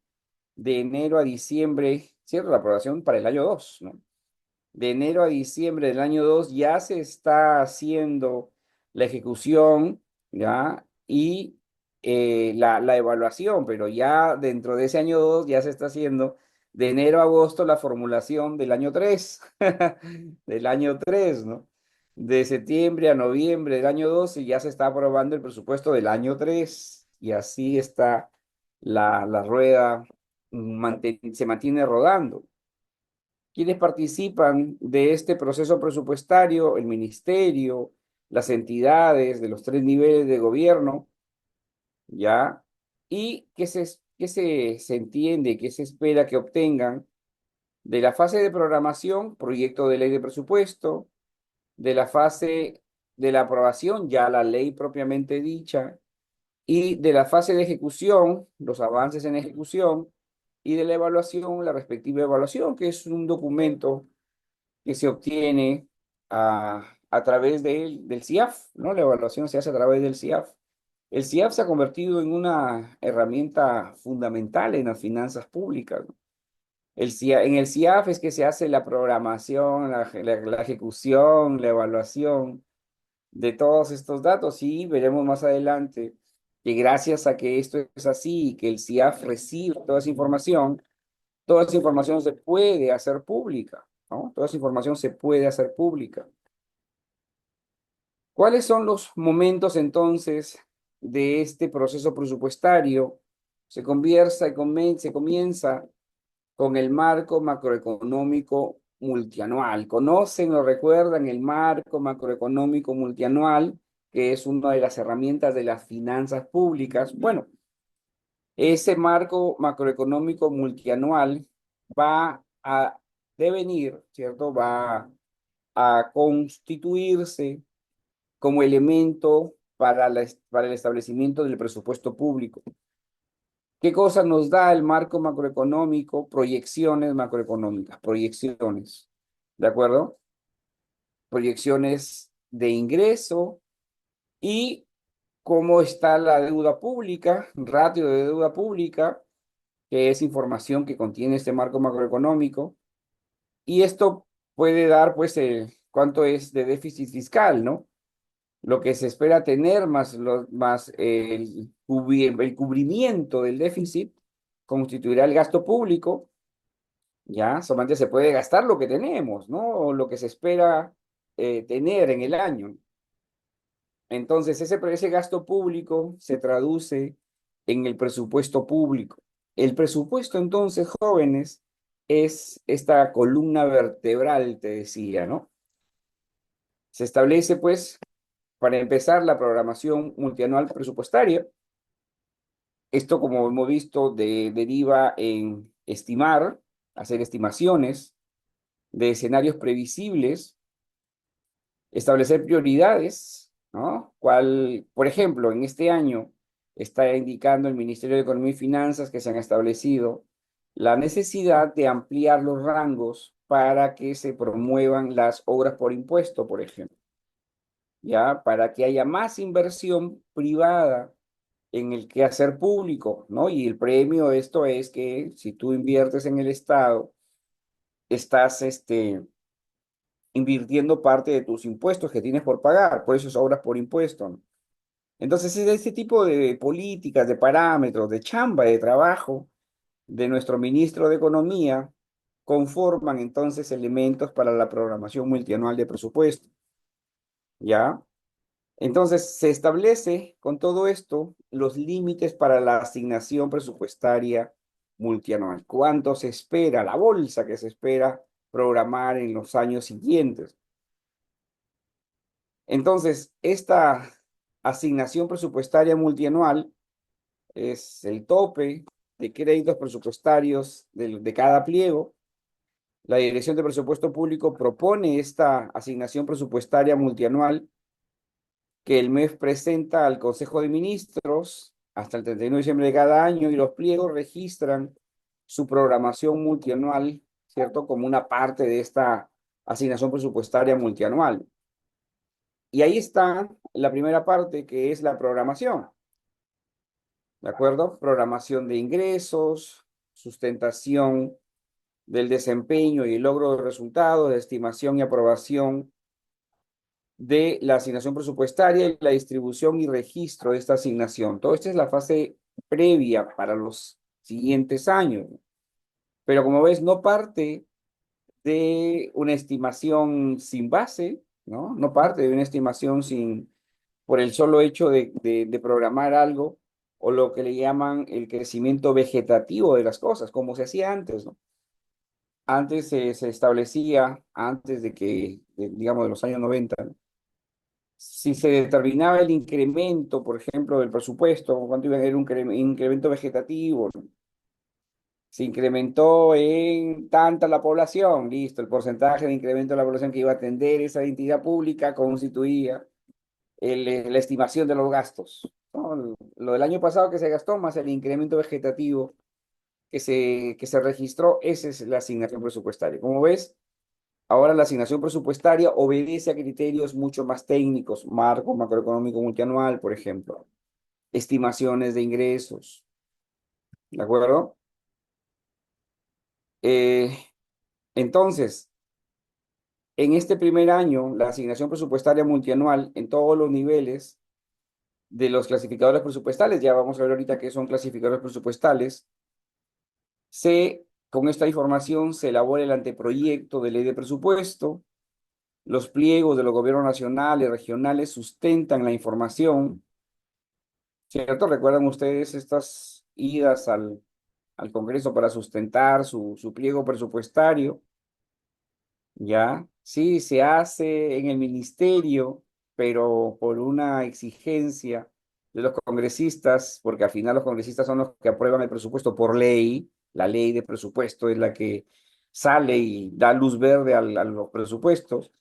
de enero a diciembre, ¿cierto? La aprobación para el año 2, ¿no? De enero a diciembre del año 2 ya se está haciendo la ejecución, ¿ya? Y la evaluación, pero ya dentro de ese año 2 ya se está haciendo de enero a agosto la formulación del año 3 del año 3, ¿no? De septiembre a noviembre del año 2 y ya se está aprobando el presupuesto del año 3 y así está la rueda, se mantiene rodando. ¿Quiénes participan de este proceso presupuestario? El ministerio, las entidades de los 3 niveles de gobierno, ¿ya? ¿Y qué se entiende, qué se espera que obtengan de la fase de programación, proyecto de ley de presupuesto, de la fase de la aprobación, ya la ley propiamente dicha, y de la fase de ejecución, los avances en ejecución, y de la evaluación, la respectiva evaluación, que es un documento que se obtiene a través del CIAF, ¿no? La evaluación se hace a través del CIAF. El CIAF se ha convertido en una herramienta fundamental en las finanzas públicas, ¿no? En el CIAF es que se hace la programación, la ejecución, la evaluación de todos estos datos y veremos más adelante que gracias a que esto es así y que el CIAF recibe toda esa información se puede hacer pública, ¿no? Toda esa información se puede hacer pública. ¿Cuáles son los momentos entonces de este proceso presupuestario? Se comienza con el marco macroeconómico multianual. ¿Conocen o recuerdan el marco macroeconómico multianual, que es una de las herramientas de las finanzas públicas? Bueno, ese marco macroeconómico multianual va a devenir, ¿cierto? Va a constituirse como elemento para el establecimiento del presupuesto público. ¿Qué cosa nos da el marco macroeconómico? Proyecciones macroeconómicas, proyecciones, ¿de acuerdo? Proyecciones de ingreso y cómo está la deuda pública, ratio de deuda pública, que es información que contiene este marco macroeconómico. Y esto puede dar, pues, cuánto es de déficit fiscal, ¿no? Lo que se espera tener más el cubrimiento del déficit constituirá el gasto público, ya solamente se puede gastar lo que tenemos, ¿no? O lo que se espera tener en el año. Entonces, ese gasto público se traduce en el presupuesto público. El presupuesto, entonces, jóvenes, es esta columna vertebral, te decía, ¿no? Se establece, pues, para empezar, la programación multianual presupuestaria. Esto, como hemos visto, deriva en estimar, hacer estimaciones de escenarios previsibles, establecer prioridades, ¿no? Por ejemplo, en este año está indicando el Ministerio de Economía y Finanzas que se han establecido la necesidad de ampliar los rangos para que se promuevan las obras por impuesto, por ejemplo, ¿ya? Para que haya más inversión privada en el quehacer público, ¿no? Y el premio de esto es que si tú inviertes en el Estado, estás invirtiendo parte de tus impuestos que tienes por pagar, por eso es obras por impuesto, ¿no? Entonces, es este tipo de políticas, de parámetros, de chamba, de trabajo de nuestro ministro de Economía conforman entonces elementos para la programación multianual de presupuesto, ¿ya? Entonces, se establece con todo esto los límites para la asignación presupuestaria multianual. ¿Cuánto se espera, la bolsa que se espera programar en los años siguientes? Entonces, esta asignación presupuestaria multianual es el tope de créditos presupuestarios de cada pliego. La Dirección de Presupuesto Público propone esta asignación presupuestaria multianual que el MEF presenta al Consejo de Ministros hasta el 31 de diciembre de cada año y los pliegos registran su programación multianual, ¿cierto? Como una parte de esta asignación presupuestaria multianual. Y ahí está la primera parte, que es la programación, ¿de acuerdo? Programación de ingresos, sustentación del desempeño y el logro de resultados, de estimación y aprobación de la asignación presupuestaria y la distribución y registro de esta asignación. Todo esto es la fase previa para los siguientes años. Pero como ves, no parte de una estimación sin base, ¿no? No parte de una estimación sin, por el solo hecho de programar algo o lo que le llaman el crecimiento vegetativo de las cosas, como se hacía antes, ¿no? Antes se establecía, antes de que, digamos, de los años 90, ¿no? Si se determinaba el incremento, por ejemplo, del presupuesto, cuánto iba a ser un incremento vegetativo, ¿no? Se incrementó en tanta la población, listo, el porcentaje de incremento de la población que iba a atender esa entidad pública constituía la estimación de los gastos, ¿no? Lo del año pasado que se gastó más el incremento vegetativo que se registró, esa es la asignación presupuestaria. Como ves, ahora la asignación presupuestaria obedece a criterios mucho más técnicos, marco macroeconómico multianual, por ejemplo, estimaciones de ingresos, ¿de acuerdo? Eh, entonces, en este primer año, la asignación presupuestaria multianual en todos los niveles de los clasificadores presupuestales, ya vamos a ver ahorita qué son clasificadores presupuestales, con esta información se elabora el anteproyecto de ley de presupuesto. Los pliegos de los gobiernos nacionales y regionales sustentan la información, ¿cierto? ¿Recuerdan ustedes estas idas al Congreso para sustentar su pliego presupuestario? ¿Ya? Sí, se hace en el ministerio, pero por una exigencia de los congresistas, porque al final los congresistas son los que aprueban el presupuesto por ley. La ley de presupuesto es la que sale y da luz verde a los presupuestos.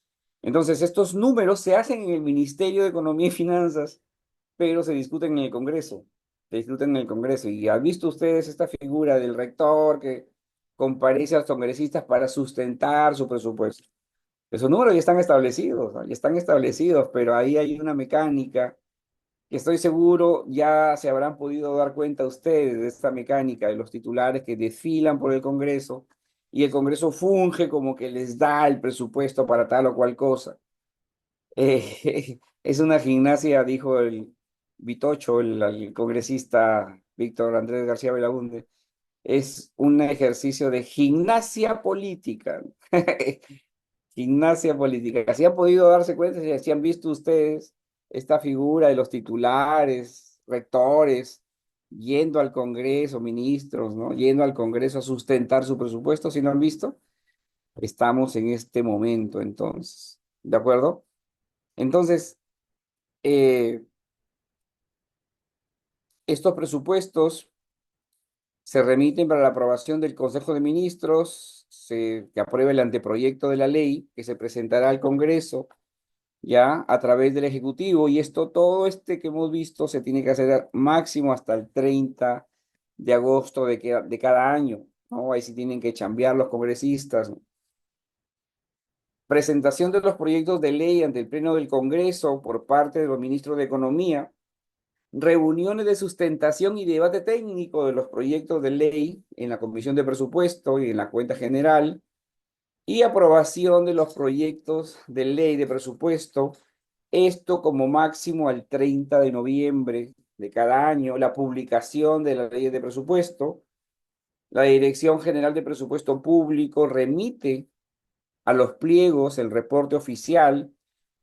Entonces, estos números se hacen en el Ministerio de Economía y Finanzas, pero se discuten en el Congreso. Se discuten en el Congreso. ¿Y han visto ustedes esta figura del rector que comparece a los congresistas para sustentar su presupuesto? Esos números ya están establecidos, ¿no? Ya están establecidos, pero ahí hay una mecánica que estoy seguro ya se habrán podido dar cuenta ustedes de esta mecánica de los titulares que desfilan por el Congreso y el Congreso funge como que les da el presupuesto para tal o cual cosa. Es una gimnasia, dijo el Vitocho, el congresista Víctor Andrés García Belaúnde, es un ejercicio de gimnasia política. Gimnasia política. Si han podido darse cuenta, si han visto ustedes esta figura de los titulares, rectores, yendo al Congreso, ministros, ¿no? Yendo al Congreso a sustentar su presupuesto, si no han visto, estamos en este momento entonces, ¿de acuerdo? Entonces, eh, estos presupuestos se remiten para la aprobación del Consejo de Ministros, que apruebe el anteproyecto de la ley que se presentará al Congreso ya a través del Ejecutivo. Y esto, todo este que hemos visto, se tiene que hacer máximo hasta el 30 de agosto de cada año, ¿no? Ahí sí tienen que chambear los congresistas, ¿no? Presentación de los proyectos de ley ante el Pleno del Congreso por parte de los ministros de Economía, reuniones de sustentación y debate técnico de los proyectos de ley en la Comisión de Presupuesto y en la Cuenta General, y aprobación de los proyectos de ley de presupuesto, esto como máximo al 30 de noviembre de cada año, la publicación de las leyes de presupuesto. La Dirección General de Presupuesto Público remite a los pliegos el reporte oficial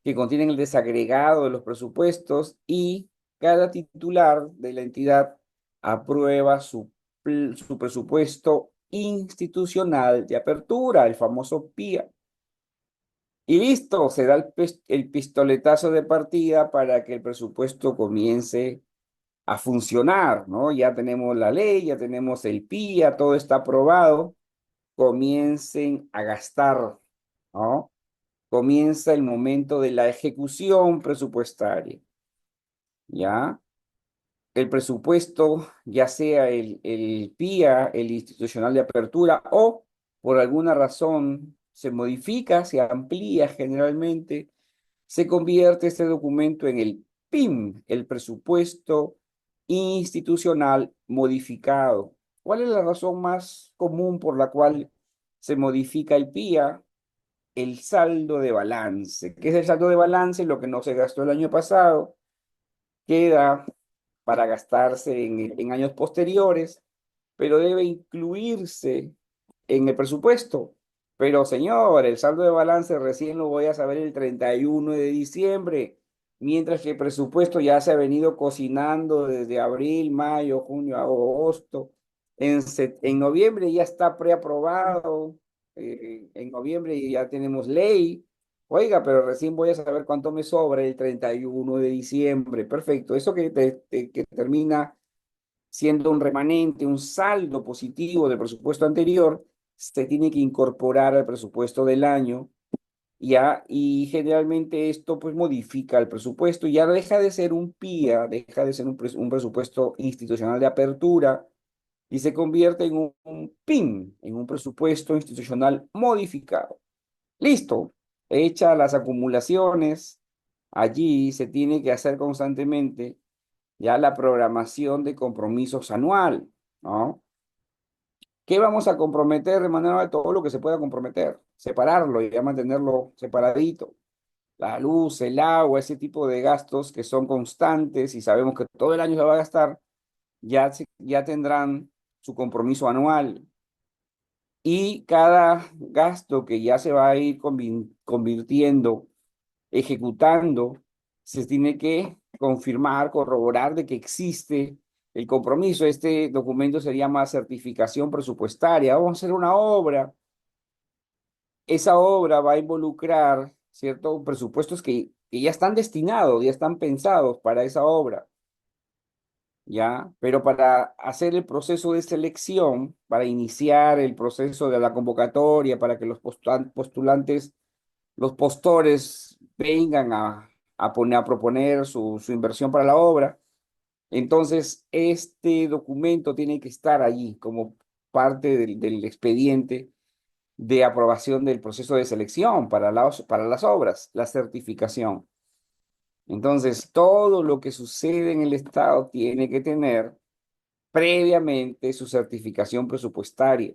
que contienen el desagregado de los presupuestos, y cada titular de la entidad aprueba su presupuesto institucional de apertura, el famoso PIA. Y listo, se da el pistoletazo de partida para que el presupuesto comience a funcionar, ¿no? Ya tenemos la ley, ya tenemos el PIA, todo está aprobado, comiencen a gastar, ¿no? Comienza el momento de la ejecución presupuestaria, ¿ya? El presupuesto, ya sea el PIA, el institucional de apertura, o por alguna razón se modifica, se amplía generalmente, se convierte este documento en el PIM, el presupuesto institucional modificado. ¿Cuál es la razón más común por la cual se modifica el PIA? El saldo de balance. ¿Qué es el saldo de balance? Lo que no se gastó el año pasado queda para gastarse en años posteriores, pero debe incluirse en el presupuesto. Pero señor, el saldo de balance recién lo voy a saber el 31 de diciembre, mientras que el presupuesto ya se ha venido cocinando desde abril, mayo, junio, agosto. En noviembre ya está preaprobado, en noviembre ya tenemos ley. Oiga, pero recién voy a saber cuánto me sobra el 31 de diciembre. Perfecto. Eso que termina siendo un remanente, un saldo positivo del presupuesto anterior, se tiene que incorporar al presupuesto del año, ya, y generalmente esto pues modifica el presupuesto, ya deja de ser un PIA, deja de ser un presupuesto institucional de apertura, y se convierte en un PIN, en un presupuesto institucional modificado. Listo, hecha las acumulaciones, allí se tiene que hacer constantemente ya la programación de compromisos anual, ¿no? ¿Qué vamos a comprometer de manera de todo lo que se pueda comprometer? Separarlo y ya mantenerlo separadito. La luz, el agua, ese tipo de gastos que son constantes y sabemos que todo el año se va a gastar, ya tendrán su compromiso anual. Y cada gasto que ya se va a ir convirtiendo, ejecutando, se tiene que confirmar, corroborar de que existe el compromiso. Este documento se llama certificación presupuestaria. Vamos a hacer una obra. Esa obra va a involucrar, ¿cierto? Presupuestos que ya están destinados, ya están pensados para esa obra, ¿ya? Pero para hacer el proceso de selección, para iniciar el proceso de la convocatoria, para que los postulantes, los postores vengan a proponer su inversión para la obra. Entonces, este documento tiene que estar allí como parte del expediente de aprobación del proceso de selección para las obras, la certificación. Entonces, todo lo que sucede en el Estado tiene que tener previamente su certificación presupuestaria.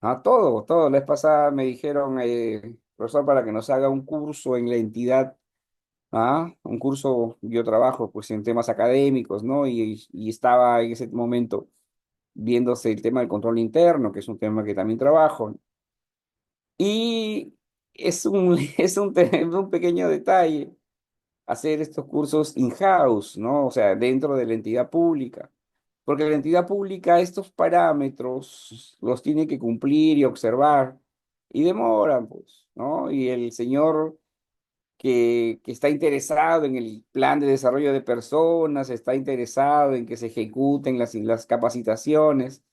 Ah, todo. La vez pasada me dijeron, profesor, para que nos haga un curso en la entidad. Un curso, yo trabajo pues en temas académicos, ¿no? Y estaba en ese momento viéndose el tema del control interno, que es un tema que también trabajo. Y es un pequeño detalle hacer estos cursos in-house, ¿no? O sea, dentro de la entidad pública. Porque la entidad pública estos parámetros los tiene que cumplir y observar. Y demoran, pues, ¿no? Y el señor que está interesado en el plan de desarrollo de personas, está interesado en que se ejecuten las capacitaciones,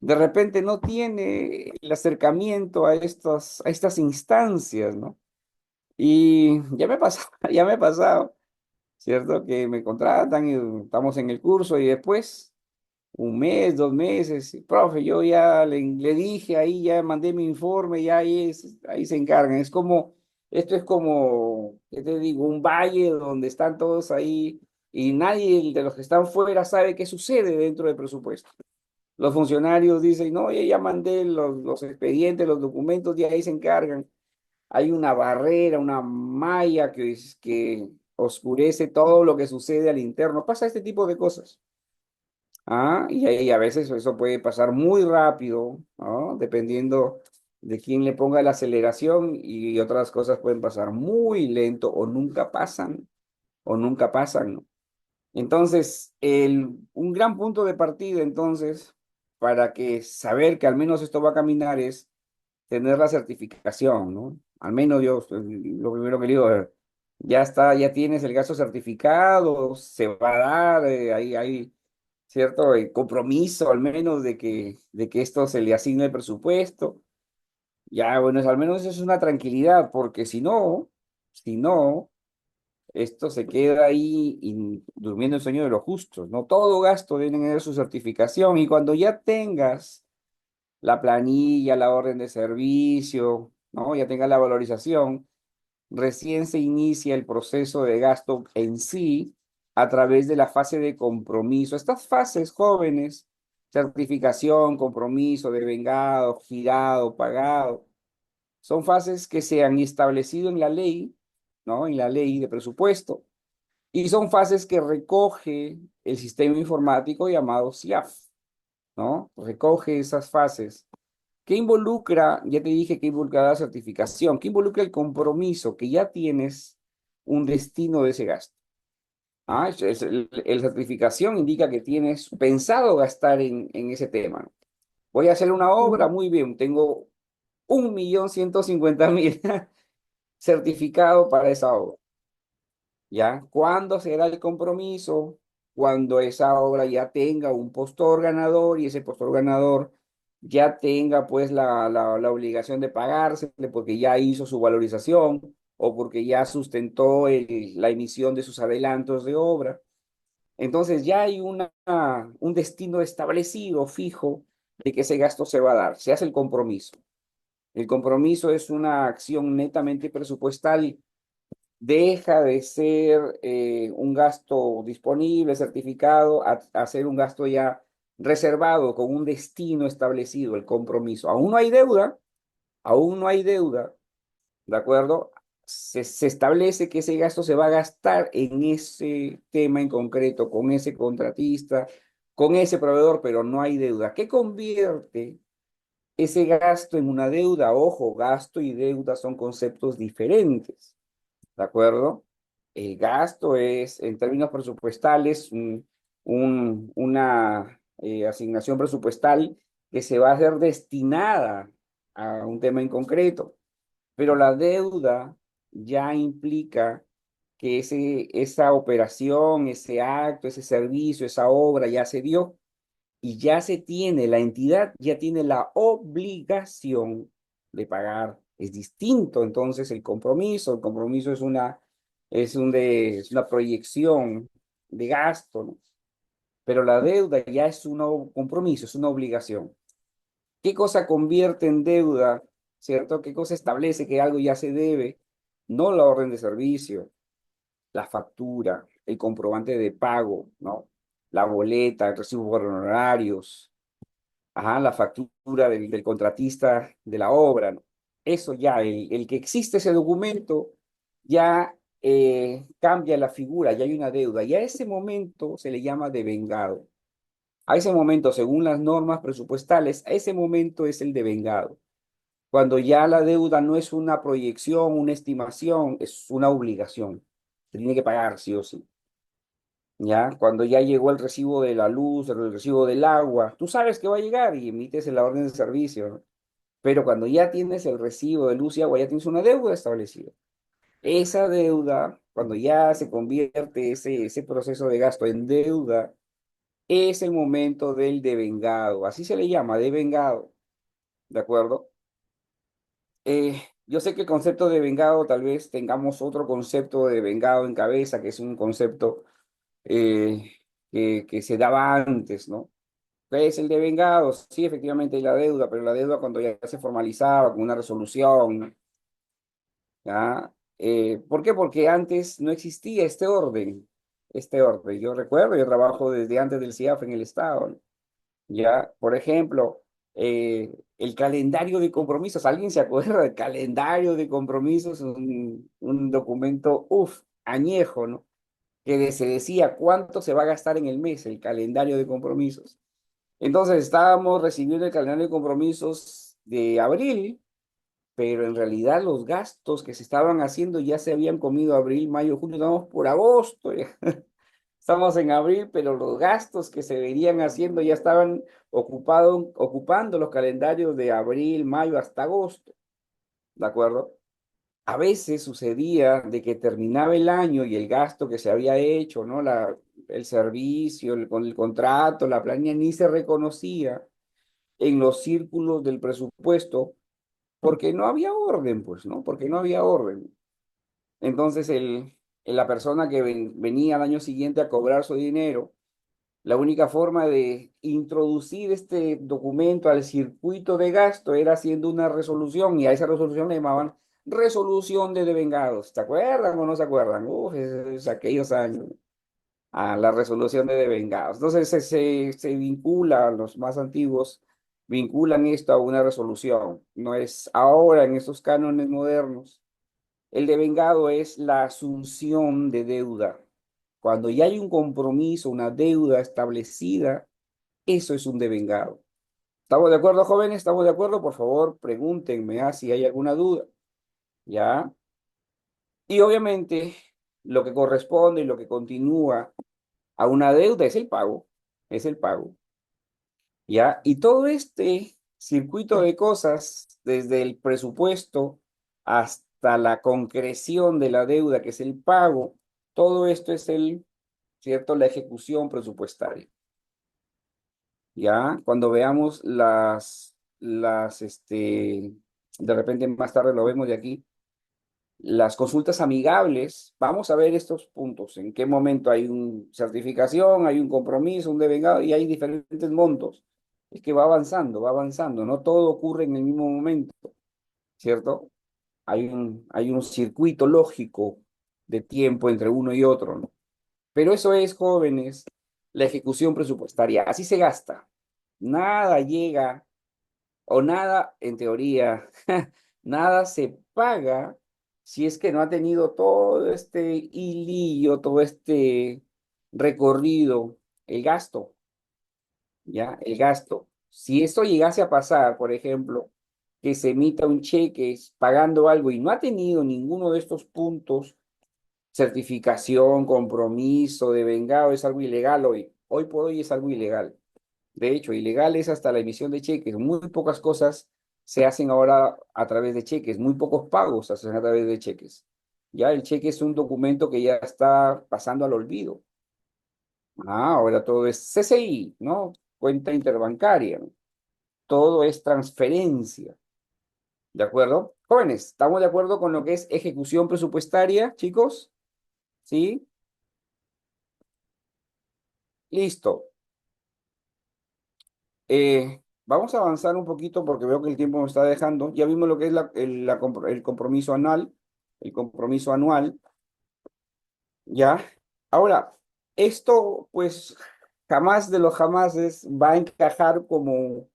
de repente no tiene el acercamiento a estas instancias, ¿no? Y ya me ha pasado, ya me ha pasado, ¿cierto? Que me contratan y estamos en el curso y después, un mes, 2 meses, profe, yo ya le dije ahí, ya mandé mi informe, ya ahí se encargan. Esto es como, ¿qué te digo? Un valle donde están todos ahí y nadie de los que están fuera sabe qué sucede dentro del presupuesto. Los funcionarios dicen, no, ya mandé los expedientes, los documentos, y ahí se encargan. Hay una barrera, una malla que oscurece todo lo que sucede al interno. Pasa este tipo de cosas. Y a veces eso puede pasar muy rápido, ¿no? Dependiendo de quién le ponga la aceleración y otras cosas pueden pasar muy lento o nunca pasan, ¿no? Entonces, un gran punto de partida, entonces, para que saber que al menos esto va a caminar es tener la certificación, ¿no? Al menos yo, lo primero que le digo, ya está, ya tienes el gasto certificado, se va a dar, hay cierto compromiso al menos de que esto se le asigne el presupuesto. Ya, bueno, al menos eso es una tranquilidad, porque si no, esto se queda ahí durmiendo el sueño de los justos, ¿no? Todo gasto debe tener su certificación y cuando ya tengas la planilla, la orden de servicio, ¿no? Ya tengas la valorización, recién se inicia el proceso de gasto en sí a través de la fase de compromiso. Estas fases jóvenes, certificación, compromiso, devengado, girado, pagado, son fases que se han establecido en la ley, ¿no? En la ley de presupuesto y son fases que recoge el sistema informático llamado SIAF, ¿no? Recoge esas fases. ¿Qué involucra? Ya te dije que involucra la certificación. ¿Qué involucra el compromiso? Que ya tienes un destino de ese gasto. El certificación indica que tienes pensado gastar en ese tema, ¿no? Voy a hacer una obra, muy bien, tengo 1.150.000 certificado para esa obra. ¿Ya? ¿Cuándo será el compromiso? Cuando esa obra ya tenga un postor ganador y ese postor ganador ya tenga pues la obligación de pagársele porque ya hizo su valorización o porque ya sustentó la emisión de sus adelantos de obra. Entonces ya hay un destino establecido, fijo, de que ese gasto se va a dar. Se hace el compromiso. El compromiso es una acción netamente presupuestal, deja de ser un gasto disponible, certificado, a ser un gasto ya reservado con un destino establecido, el compromiso. Aún no hay deuda, ¿de acuerdo? Se establece que ese gasto se va a gastar en ese tema en concreto, con ese contratista, con ese proveedor, pero no hay deuda. ¿Qué convierte ese gasto en una deuda? Ojo, gasto y deuda son conceptos diferentes. ¿De acuerdo? El gasto es, en términos presupuestales, una asignación presupuestal que se va a hacer destinada a un tema en concreto, pero la deuda ya implica que esa operación, ese acto, ese servicio, esa obra ya se dio y ya se tiene, la entidad ya tiene la obligación de pagar. Es distinto entonces el compromiso es una proyección de gasto, ¿no? Pero la deuda ya es un compromiso, es una obligación. ¿Qué cosa convierte en deuda, cierto? ¿Qué cosa establece que algo ya se debe? No la orden de servicio, la factura, el comprobante de pago, ¿no? La boleta, el recibo por honorarios, la factura del contratista de la obra, ¿no? Eso ya, el que existe ese documento ya cambia la figura, ya hay una deuda, y a ese momento se le llama devengado. A ese momento, según las normas presupuestales, a ese momento es el devengado. Cuando ya la deuda no es una proyección, una estimación, es una obligación. Se tiene que pagar sí o sí. ¿Ya? Cuando ya llegó el recibo de la luz, el recibo del agua, tú sabes que va a llegar y emites la orden de servicio, ¿no? Pero cuando ya tienes el recibo de luz y agua, ya tienes una deuda establecida. Esa deuda, cuando ya se convierte ese proceso de gasto en deuda, es el momento del devengado. Así se le llama, devengado, ¿de acuerdo? yo sé que el concepto de vengado, tal vez tengamos otro concepto de vengado en cabeza, que es un concepto eh, que se daba antes, ¿no? ¿Qué es el de vengado? Sí, efectivamente hay la deuda, pero la deuda cuando ya se formalizaba con una resolución, ¿no? ¿Ya? ¿Por qué? Porque antes no existía este orden, este orden. Yo recuerdo, yo trabajo desde antes del CIAF en el Estado, ¿no? Ya, por ejemplo, el calendario de compromisos. ¿Alguien se acuerda del calendario de compromisos? Un documento, añejo, ¿no? Se decía cuánto se va a gastar en el mes, el calendario de compromisos. Entonces estábamos recibiendo el calendario de compromisos de abril, pero en realidad los gastos que se estaban haciendo ya se habían comido abril, mayo, junio, estamos por agosto ya. Estamos en abril, pero los gastos que se venían haciendo ya estaban ocupando los calendarios de abril, mayo hasta agosto, ¿de acuerdo? A veces sucedía de que terminaba el año y el gasto que se había hecho, ¿no? El servicio, con el contrato, la planilla, ni se reconocía en los círculos del presupuesto porque no había orden, pues, ¿no? Porque no había orden. Entonces, la persona que venía al año siguiente a cobrar su dinero, la única forma de introducir este documento al circuito de gasto era haciendo una resolución y a esa resolución le llamaban resolución de devengados. ¿Se acuerdan o no se acuerdan? Uf, es aquellos años. A la resolución de devengados. Entonces se vincula, los más antiguos vinculan esto a una resolución. No es ahora en estos cánones modernos. El devengado es la asunción de deuda. Cuando ya hay un compromiso, una deuda establecida, eso es un devengado. ¿Estamos de acuerdo, jóvenes? ¿Estamos de acuerdo? Por favor, pregúntenme si hay alguna duda. ¿Ya? Y obviamente, lo que corresponde y lo que continúa a una deuda es el pago. ¿Ya? Y todo este circuito de cosas, desde el presupuesto hasta la concreción de la deuda, que es el pago, todo esto es ¿cierto? La ejecución presupuestaria. ¿Ya? Cuando veamos de repente más tarde lo vemos de aquí, las consultas amigables, vamos a ver estos puntos, en qué momento hay una certificación, hay un compromiso, un devengado y hay diferentes montos. Es que va avanzando, no todo ocurre en el mismo momento, ¿cierto? Hay un circuito lógico de tiempo entre uno y otro, ¿no? Pero eso es, jóvenes, la ejecución presupuestaria. Así se gasta. Nada llega o nada, en teoría, nada se paga si es que no ha tenido todo este hilillo, todo este recorrido, el gasto, ¿ya? El gasto. Si esto llegase a pasar, por ejemplo, que se emita un cheque pagando algo y no ha tenido ninguno de estos puntos, certificación, compromiso, devengado, es algo ilegal hoy. Hoy por hoy es algo ilegal. De hecho, ilegal es hasta la emisión de cheques. Muy pocas cosas se hacen ahora a través de cheques, muy pocos pagos se hacen a través de cheques. Ya el cheque es un documento que ya está pasando al olvido. Ahora todo es CCI, ¿no? Cuenta interbancaria, ¿no? Todo es transferencia, ¿de acuerdo? Jóvenes, ¿estamos de acuerdo con lo que es ejecución presupuestaria, chicos? ¿Sí? Listo. Vamos a avanzar un poquito porque veo que el tiempo nos está dejando. Ya vimos lo que es el compromiso anual, el compromiso anual, ¿ya? Ahora, esto pues jamás de los jamases va a encajar como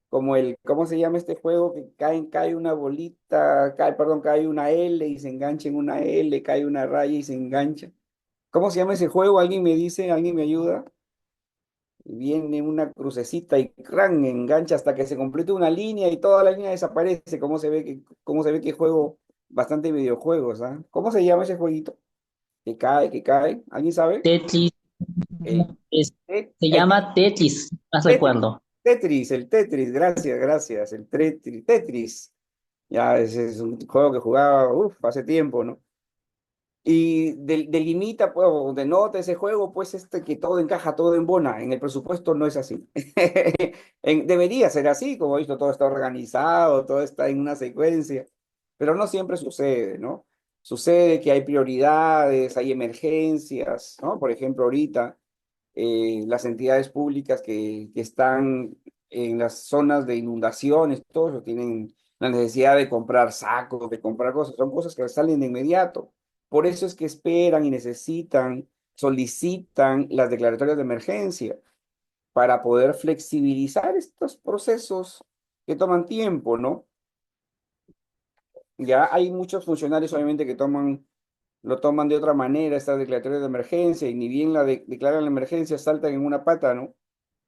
¿cómo se llama este juego? Que cae una bolita, perdón, cae una L y se engancha en una L, cae una raya y se engancha. ¿Cómo se llama ese juego? ¿Alguien me dice? ¿Alguien me ayuda? Viene una crucecita y ¡cran! Engancha hasta que se complete una línea y toda la línea desaparece. Cómo se ve que juego bastante videojuegos, ¿ah? ¿Cómo se llama ese jueguito? Que cae, que cae. ¿Alguien sabe? Tetris El, es- Tet- se el llama Tetris, más Tetris, recuerdo. el Tetris, gracias, gracias. El Tetris. Ya, ese es un juego que jugaba, hace tiempo, ¿no? Y delimita, pues, o denota ese juego, pues, que todo encaja, todo embona. En el presupuesto no es así. Debería ser así, como he visto, todo está organizado, todo está en una secuencia. pero no siempre sucede, ¿no? Sucede que hay prioridades, hay emergencias, ¿no? Por ejemplo, ahorita las entidades públicas que están en las zonas de inundaciones, todos tienen la necesidad de comprar sacos, de comprar cosas, son cosas que salen de inmediato. Por eso es que esperan y necesitan, solicitan las declaratorias de emergencia para poder flexibilizar estos procesos que toman tiempo, ¿no? Ya hay muchos funcionarios, obviamente, que lo toman de otra manera, estas declaratorias de emergencia, y ni bien declaran la emergencia, saltan en una pata, ¿no?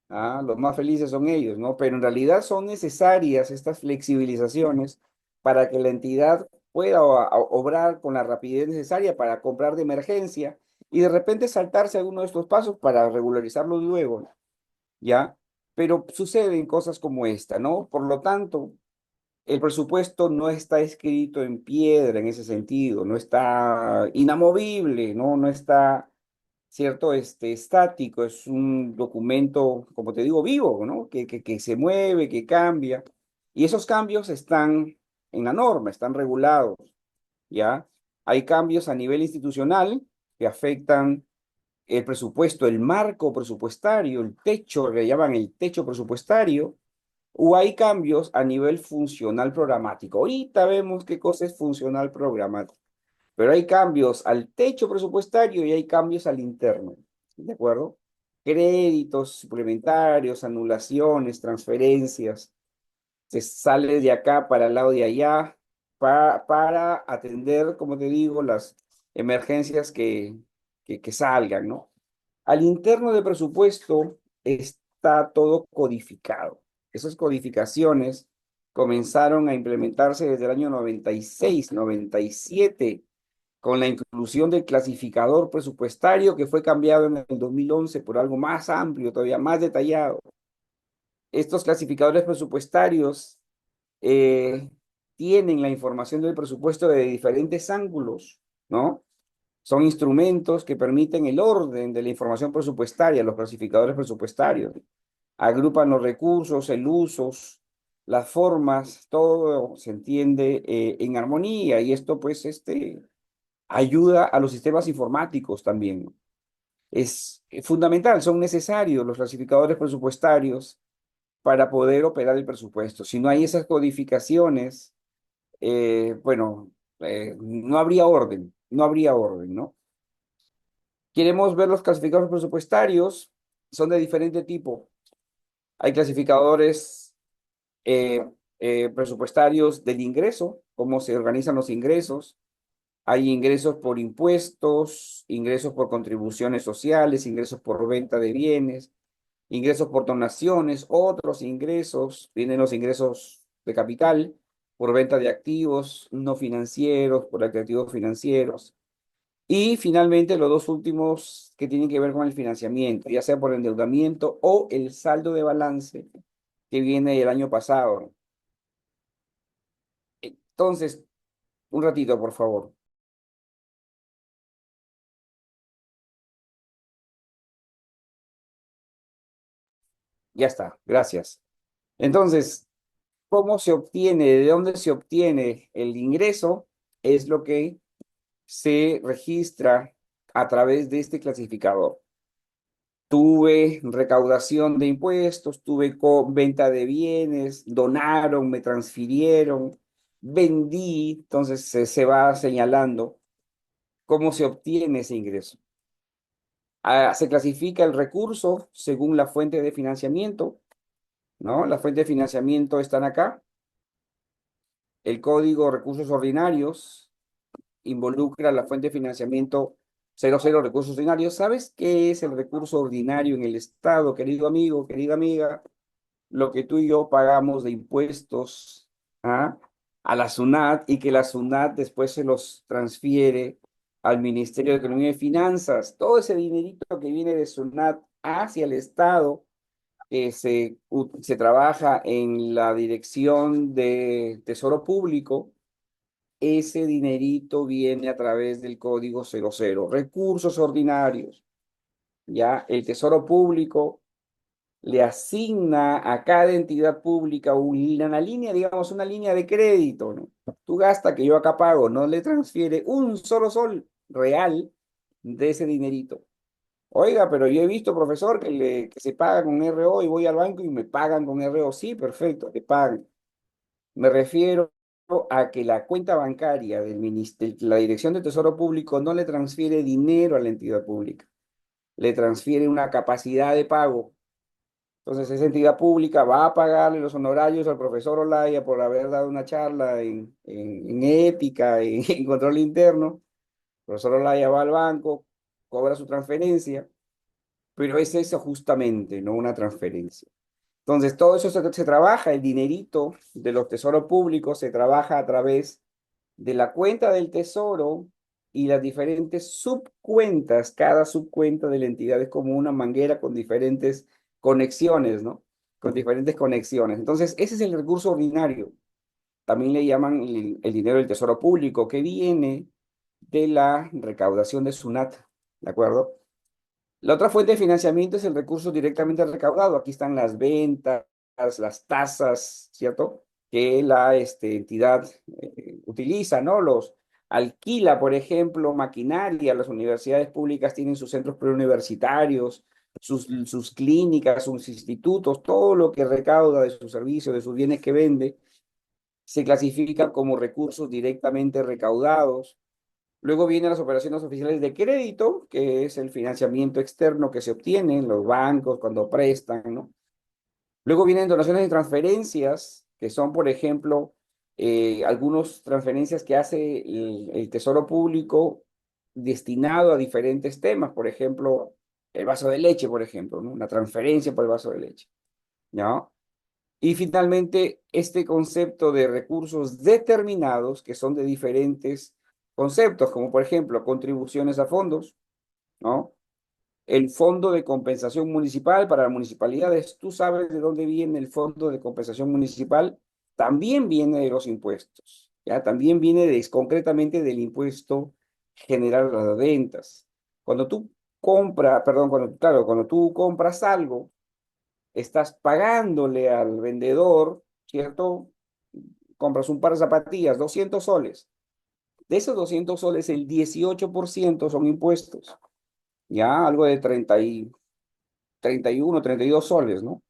Ah, los más felices son ellos, ¿no? Pero en realidad son necesarias estas flexibilizaciones para que la entidad pueda obrar con la rapidez necesaria para comprar de emergencia y de repente saltarse alguno de estos pasos para regularizarlos luego, ¿no? ¿Ya? Pero suceden cosas como esta, ¿no? Por lo tanto, el presupuesto no está escrito en piedra en ese sentido, no está inamovible, ¿no? No está, ¿cierto? Estático, es un documento, como te digo, vivo, ¿no? Que se mueve, que cambia. Y esos cambios están en la norma, están regulados, ¿ya? Hay cambios a nivel institucional que afectan el presupuesto, el marco presupuestario, el techo, le llaman el techo presupuestario, o hay cambios a nivel funcional programático. Ahorita vemos qué cosa es funcional programático, pero hay cambios al techo presupuestario y hay cambios al interno, ¿de acuerdo? Créditos suplementarios, anulaciones, transferencias, se sale de acá para el lado de allá para atender, como te digo, las emergencias que salgan, ¿no? Al interno del presupuesto está todo codificado. Esas codificaciones comenzaron a implementarse desde el año 96, 97, con la inclusión del clasificador presupuestario que fue cambiado en el 2011 por algo más amplio, todavía más detallado. Estos clasificadores presupuestarios eh, tienen la información del presupuesto de diferentes ángulos, ¿no? Son instrumentos que permiten el orden de la información presupuestaria, los clasificadores presupuestarios. Agrupan los recursos, el usos, las formas, todo se entiende en armonía y esto pues ayuda a los sistemas informáticos también. Es fundamental, son necesarios los clasificadores presupuestarios para poder operar el presupuesto. Si no hay esas codificaciones, bueno, no habría orden, no habría orden, ¿no? Queremos ver los clasificadores presupuestarios, son de diferente tipo. Hay clasificadores eh, presupuestarios del ingreso, cómo se organizan los ingresos. Hay ingresos por impuestos, ingresos por contribuciones sociales, ingresos por venta de bienes, ingresos por donaciones, otros ingresos, vienen los ingresos de capital por venta de activos no financieros, por activos financieros. Y finalmente los dos últimos que tienen que ver con el financiamiento, ya sea por endeudamiento o el saldo de balance que viene del año pasado. Entonces, un ratito, por favor. Ya está, gracias. Entonces, ¿cómo se obtiene, de dónde se obtiene el ingreso? Es lo que se registra a través de este clasificador. Tuve recaudación de impuestos, tuve venta de bienes, donaron, me transfirieron, vendí, entonces se va señalando cómo se obtiene ese ingreso. Se clasifica el recurso según la fuente de financiamiento, ¿no? La fuente de financiamiento están acá. El código recursos ordinarios involucra la fuente de financiamiento 00 recursos ordinarios. ¿Sabes qué es el recurso ordinario en el Estado, querido amigo, querida amiga? Lo que tú y yo pagamos de impuestos, ¿ah? A la SUNAT y que la SUNAT después se los transfiere al Ministerio de Economía y Finanzas. Todo ese dinerito que viene de SUNAT hacia el Estado, que se trabaja en la dirección de Tesoro Público, ese dinerito viene a través del código 00, recursos ordinarios. Ya el Tesoro Público le asigna a cada entidad pública una línea, digamos, una línea de crédito, ¿no? Tú gasta que yo acá pago, no le transfiere un solo sol real de ese dinerito. Oiga, pero yo he visto, profesor, que se paga con RO y voy al banco y me pagan con RO. Sí, perfecto, te pagan. Me refiero a que la cuenta bancaria del ministerio, la Dirección de Tesoro Público no le transfiere dinero a la entidad pública, le transfiere una capacidad de pago. Entonces, esa entidad pública va a pagarle los honorarios al profesor Olaya por haber dado una charla en ética, en control interno. El profesor Olaya va al banco, cobra su transferencia, pero es eso justamente, no una transferencia. Entonces, todo eso se trabaja, el dinerito de los tesoros públicos se trabaja a través de la cuenta del tesoro y las diferentes subcuentas. Cada subcuenta de la entidad es como una manguera con diferentes conexiones, ¿no? Con diferentes conexiones. Entonces, ese es el recurso ordinario. También le llaman el dinero del tesoro público, que viene de la recaudación de SUNAT, ¿de acuerdo? La otra fuente de financiamiento es el recurso directamente recaudado. Aquí están las ventas, las tasas, ¿cierto? Que la entidad utiliza, ¿no? Los alquila, por ejemplo, maquinaria. Las universidades públicas tienen sus centros preuniversitarios, sus clínicas, sus institutos, todo lo que recauda de sus servicios, de sus bienes que vende, se clasifica como recursos directamente recaudados. Luego vienen las operaciones oficiales de crédito, que es el financiamiento externo que se obtiene en los bancos cuando prestan, ¿no? Luego vienen donaciones y transferencias, que son, por ejemplo, algunas transferencias que hace el Tesoro Público destinado a diferentes temas. Por ejemplo, el vaso de leche, por ejemplo, ¿no? Una transferencia por el vaso de leche, ¿no? Y finalmente, este concepto de recursos determinados, que son de diferentes conceptos, como por ejemplo contribuciones a fondos, ¿no? El fondo de compensación municipal para las municipalidades. ¿Tú sabes de dónde viene el fondo de compensación municipal? También viene de los impuestos, ¿ya? También viene concretamente del impuesto general a las ventas. Cuando tú perdón, claro, cuando tú compras algo, estás pagándole al vendedor, ¿cierto? Compras un par de zapatillas, 200 soles. De esos 200 soles, el 18% son impuestos, ya algo de 31, 32 soles, ¿no?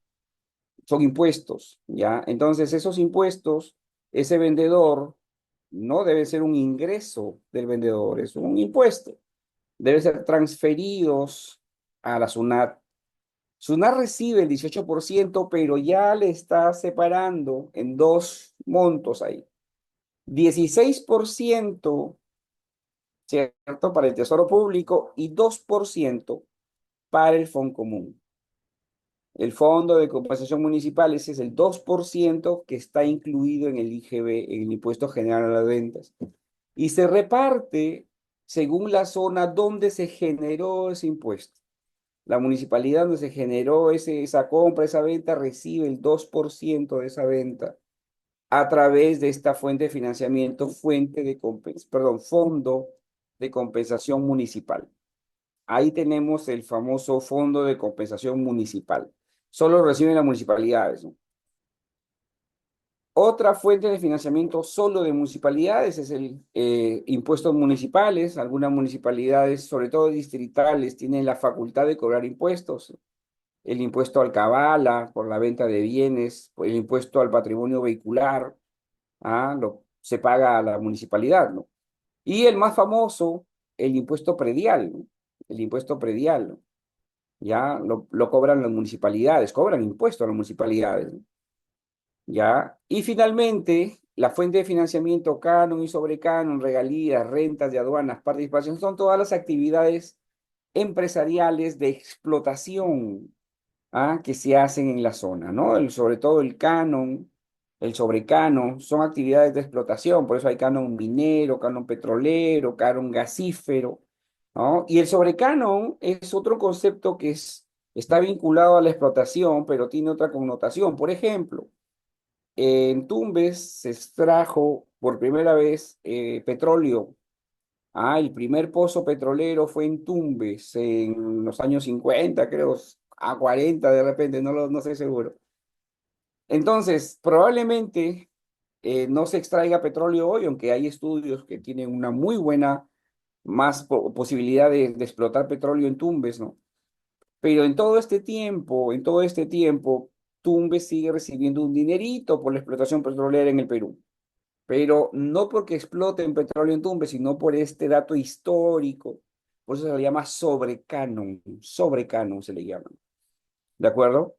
Son impuestos, ¿ya? Entonces, esos impuestos, ese vendedor no debe ser un ingreso del vendedor, es un impuesto. Debe ser transferidos a la SUNAT. SUNAT recibe el 18%, pero ya le está separando en dos montos ahí. 16%, ¿cierto? Para el Tesoro Público y 2% para el Fondo Común. El Fondo de Compensación Municipal, ese es el 2% que está incluido en el IGB, en el Impuesto General a las Ventas. Y se reparte según la zona donde se generó ese impuesto. La municipalidad donde se generó esa compra, esa venta, recibe el 2% de esa venta a través de esta fuente de financiamiento, Fondo de Compensación Municipal. Ahí tenemos el famoso Fondo de Compensación Municipal. Solo reciben las municipalidades, ¿no? Otra fuente de financiamiento solo de municipalidades es el impuestos municipales. Algunas municipalidades, sobre todo distritales, tienen la facultad de cobrar impuestos. El impuesto al cabala por la venta de bienes, el impuesto al patrimonio vehicular, se paga a la municipalidad, ¿no? Y el más famoso, el impuesto predial, ¿no? El impuesto predial, ¿no? Ya lo cobran las municipalidades, cobran impuestos a las municipalidades, ¿no? Ya. Y finalmente, la fuente de financiamiento, canon y sobrecanon, regalías, rentas de aduanas, participación, son todas las actividades empresariales de explotación, que se hacen en la zona, ¿no? Sobre todo el canon, el sobrecanon, son actividades de explotación, por eso hay canon minero, canon petrolero, canon gasífero, ¿no? Y el sobrecanon es otro concepto que está vinculado a la explotación, pero tiene otra connotación. Por ejemplo, en Tumbes se extrajo por primera vez petróleo. El primer pozo petrolero fue en Tumbes en los años 50, creo, a 40 de repente, no estoy seguro. Entonces, probablemente no se extraiga petróleo hoy, aunque hay estudios que tienen una muy buena más posibilidad de explotar petróleo en Tumbes, ¿no? Pero en todo este tiempo, Tumbes sigue recibiendo un dinerito por la explotación petrolera en el Perú. Pero no porque exploten petróleo en Tumbes, sino por este dato histórico. Por eso se le llama sobrecanon se le llama. ¿De acuerdo?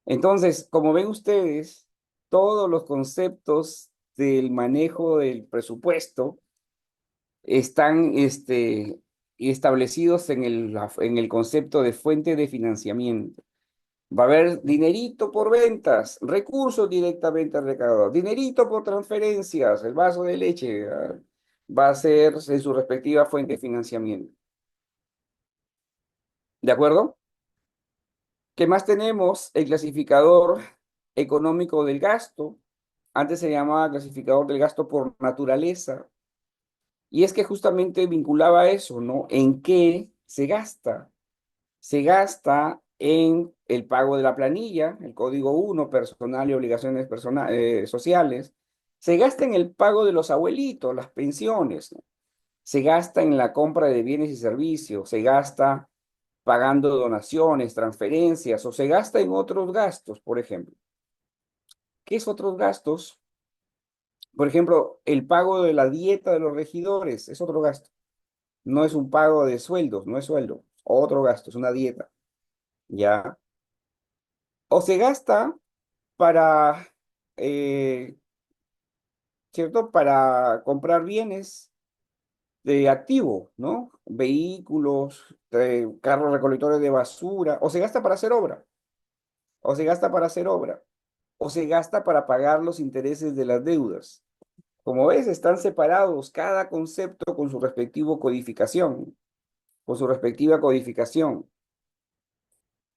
Entonces, como ven ustedes, todos los conceptos del manejo del presupuesto están establecidos en el concepto de fuente de financiamiento. Va a haber dinerito por ventas, recursos directamente recaudados, dinerito por transferencias, el vaso de leche, va a ser en su respectiva fuente de financiamiento. ¿De acuerdo? ¿Qué más tenemos? El clasificador económico del gasto. Antes se llamaba clasificador del gasto por naturaleza. Y es que justamente vinculaba eso, ¿no? ¿En qué se gasta? Se gasta en el pago de la planilla, el código 1, personal y obligaciones sociales. Se gasta en el pago de los abuelitos, las pensiones, ¿no? Se gasta en la compra de bienes y servicios, se gasta pagando donaciones, transferencias, o se gasta en otros gastos, por ejemplo. ¿Qué es otros gastos? Por ejemplo, el pago de la dieta de los regidores es otro gasto. No es un pago de sueldos, no es sueldo. Otro gasto, es una dieta, ¿ya? O se gasta para, eh, ¿cierto? Para comprar bienes de activo, ¿no? Vehículos, carros recolectores de basura, o se gasta para hacer obra, o se gasta para hacer obra, o se gasta para pagar los intereses de las deudas. Como ves, están separados cada concepto con su respectivo codificación, con su respectiva codificación.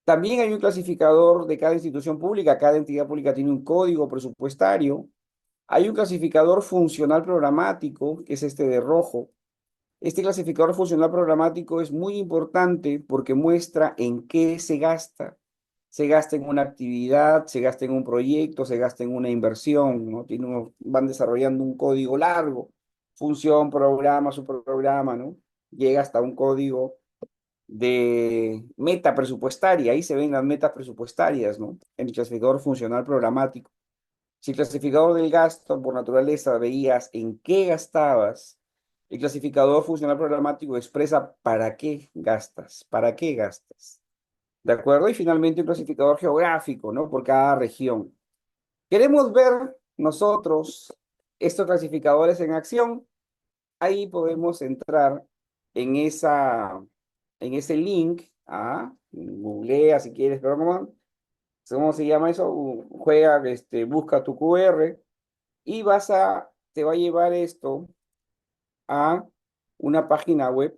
También hay un clasificador de cada institución pública, cada entidad pública tiene un código presupuestario. Hay un clasificador funcional programático, que es este de rojo. Este clasificador funcional programático es muy importante porque muestra en qué se gasta. Se gasta en una actividad, se gasta en un proyecto, se gasta en una inversión, ¿no? Van desarrollando un código largo, función, programa, subprograma, ¿no? Llega hasta un código de meta presupuestaria, ahí se ven las metas presupuestarias, ¿no? En el clasificador funcional programático. Si el clasificador del gasto por naturaleza veías en qué gastabas, el clasificador funcional programático expresa para qué gastas, ¿de acuerdo? Y finalmente un clasificador geográfico, ¿no? Por cada región. Queremos ver nosotros estos clasificadores en acción, ahí podemos entrar en ese link, googlea si quieres, pero ¿cómo se llama eso? Juega, busca tu QR y te va a llevar esto a una página web,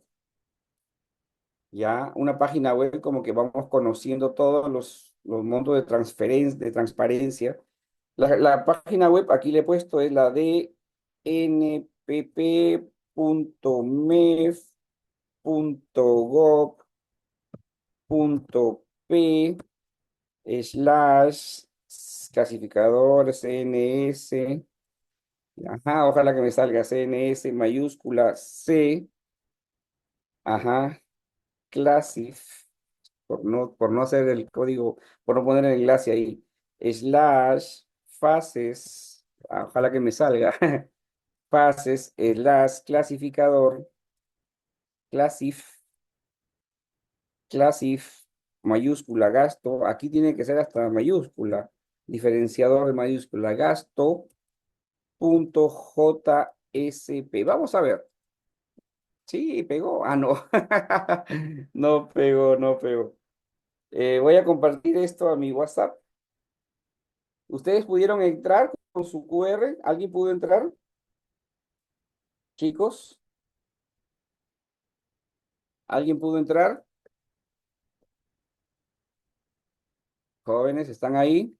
ya, una página web como que vamos conociendo todos los montos de transferencia, de transparencia. La página web aquí le he puesto es la de npp.mef.gov.p slash clasificador CNS. Ajá, ojalá que me salga CNS mayúscula C, ajá, Classif, por no hacer el código, por no poner el enlace ahí, slash fases, ojalá que me salga, fases, slash clasificador, classif, classif, mayúscula, gasto, aquí tiene que ser hasta mayúscula, diferenciador de mayúscula, gasto, punto JSP. Vamos a ver. Sí, pegó. Ah, no. No pegó, no pegó. Voy a compartir esto a mi WhatsApp. ¿Ustedes pudieron entrar con su QR? ¿Alguien pudo entrar? Chicos, ¿alguien pudo entrar? Jóvenes, ¿están ahí?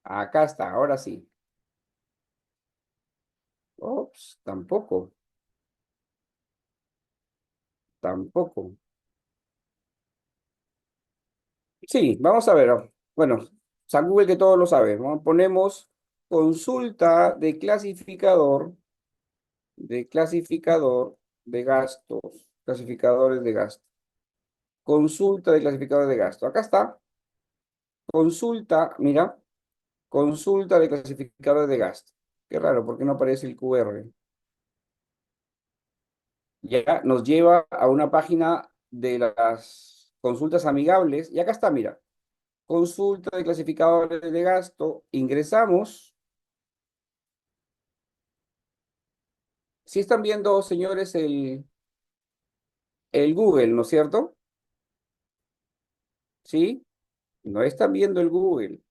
Acá está, ahora sí. Ops, tampoco. Tampoco. Sí, vamos a ver. Bueno, San Google que todo lo sabe, ¿no? Ponemos consulta de clasificador de gastos, clasificadores de gasto. Consulta de clasificador de gasto. Acá está. Consulta, mira, consulta de clasificador de gasto. Qué raro, ¿por qué no aparece el QR? Ya nos lleva a una página de las consultas amigables. Y acá está, mira, consulta de clasificadores de gasto. Ingresamos. Si están viendo, señores, el Google, ¿no es cierto? ¿Sí? No están viendo el Google.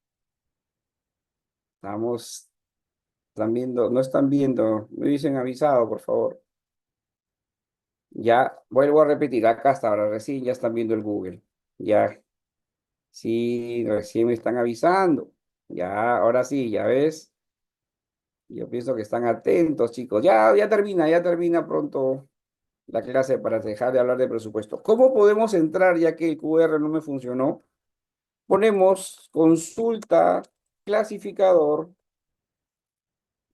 Estamos, están viendo, no están viendo. Me dicen avisado, por favor. Ya, vuelvo a repetir, acá hasta ahora, recién ya están viendo el Google. Ya, sí, recién me están avisando. Ya, ahora sí, ya ves. Yo pienso que están atentos, chicos. Ya termina pronto la clase para dejar de hablar de presupuesto. ¿Cómo podemos entrar ya que el QR no me funcionó? Ponemos consulta clasificador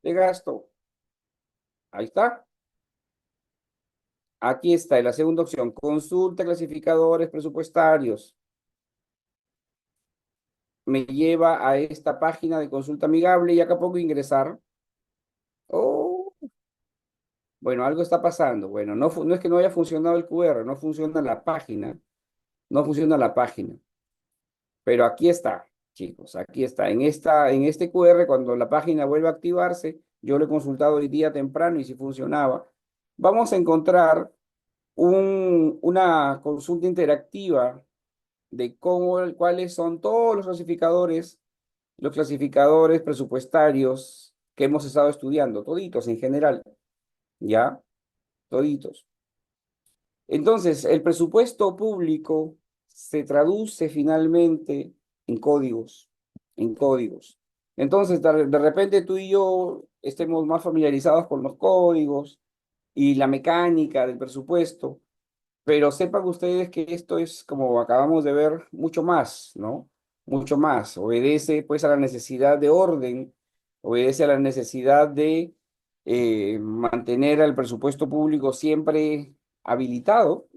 de gasto. Ahí está. Aquí está, en la segunda opción, consulta clasificadores presupuestarios. Me lleva a esta página de consulta amigable y acá pongo ingresar. Oh, bueno, algo está pasando. Bueno, no es que no haya funcionado el QR, no funciona la página, no funciona la página. Pero aquí está, chicos, aquí está. En este QR, cuando la página vuelve a activarse, yo lo he consultado hoy día temprano y si funcionaba, vamos a encontrar una consulta interactiva de cuáles son todos los clasificadores presupuestarios que hemos estado estudiando, toditos en general, ¿ya? Toditos. Entonces, el presupuesto público se traduce finalmente en códigos, en códigos. Entonces, de repente tú y yo estemos más familiarizados con los códigos y la mecánica del presupuesto, pero sepan ustedes que esto es, como acabamos de ver, mucho más, ¿no? Mucho más. Obedece pues a la necesidad de orden, obedece a la necesidad de mantener al presupuesto público siempre habilitado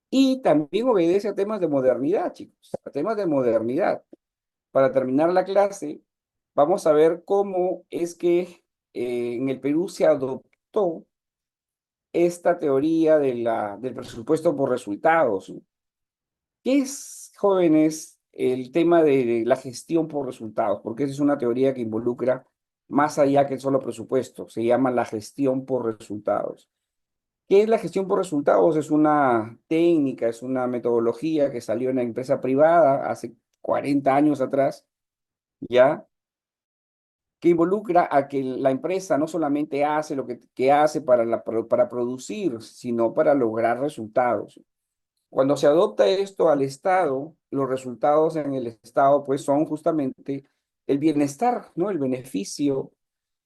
y también obedece a temas de modernidad, chicos, a temas de modernidad. Para terminar la clase, vamos a ver cómo es que en el Perú se adoptó esta teoría del presupuesto por resultados. ¿Qué es, jóvenes, el tema de la gestión por resultados? Porque esa es una teoría que involucra más allá que el solo presupuesto. Se llama la gestión por resultados. ¿Qué es la gestión por resultados? Es una técnica, es una metodología que salió en la empresa privada hace 40 años atrás, ¿ya? Que involucra a que la empresa no solamente hace lo que hace para producir, sino para lograr resultados. Cuando se adopta esto al Estado, los resultados en el Estado pues son justamente el bienestar, ¿no? El beneficio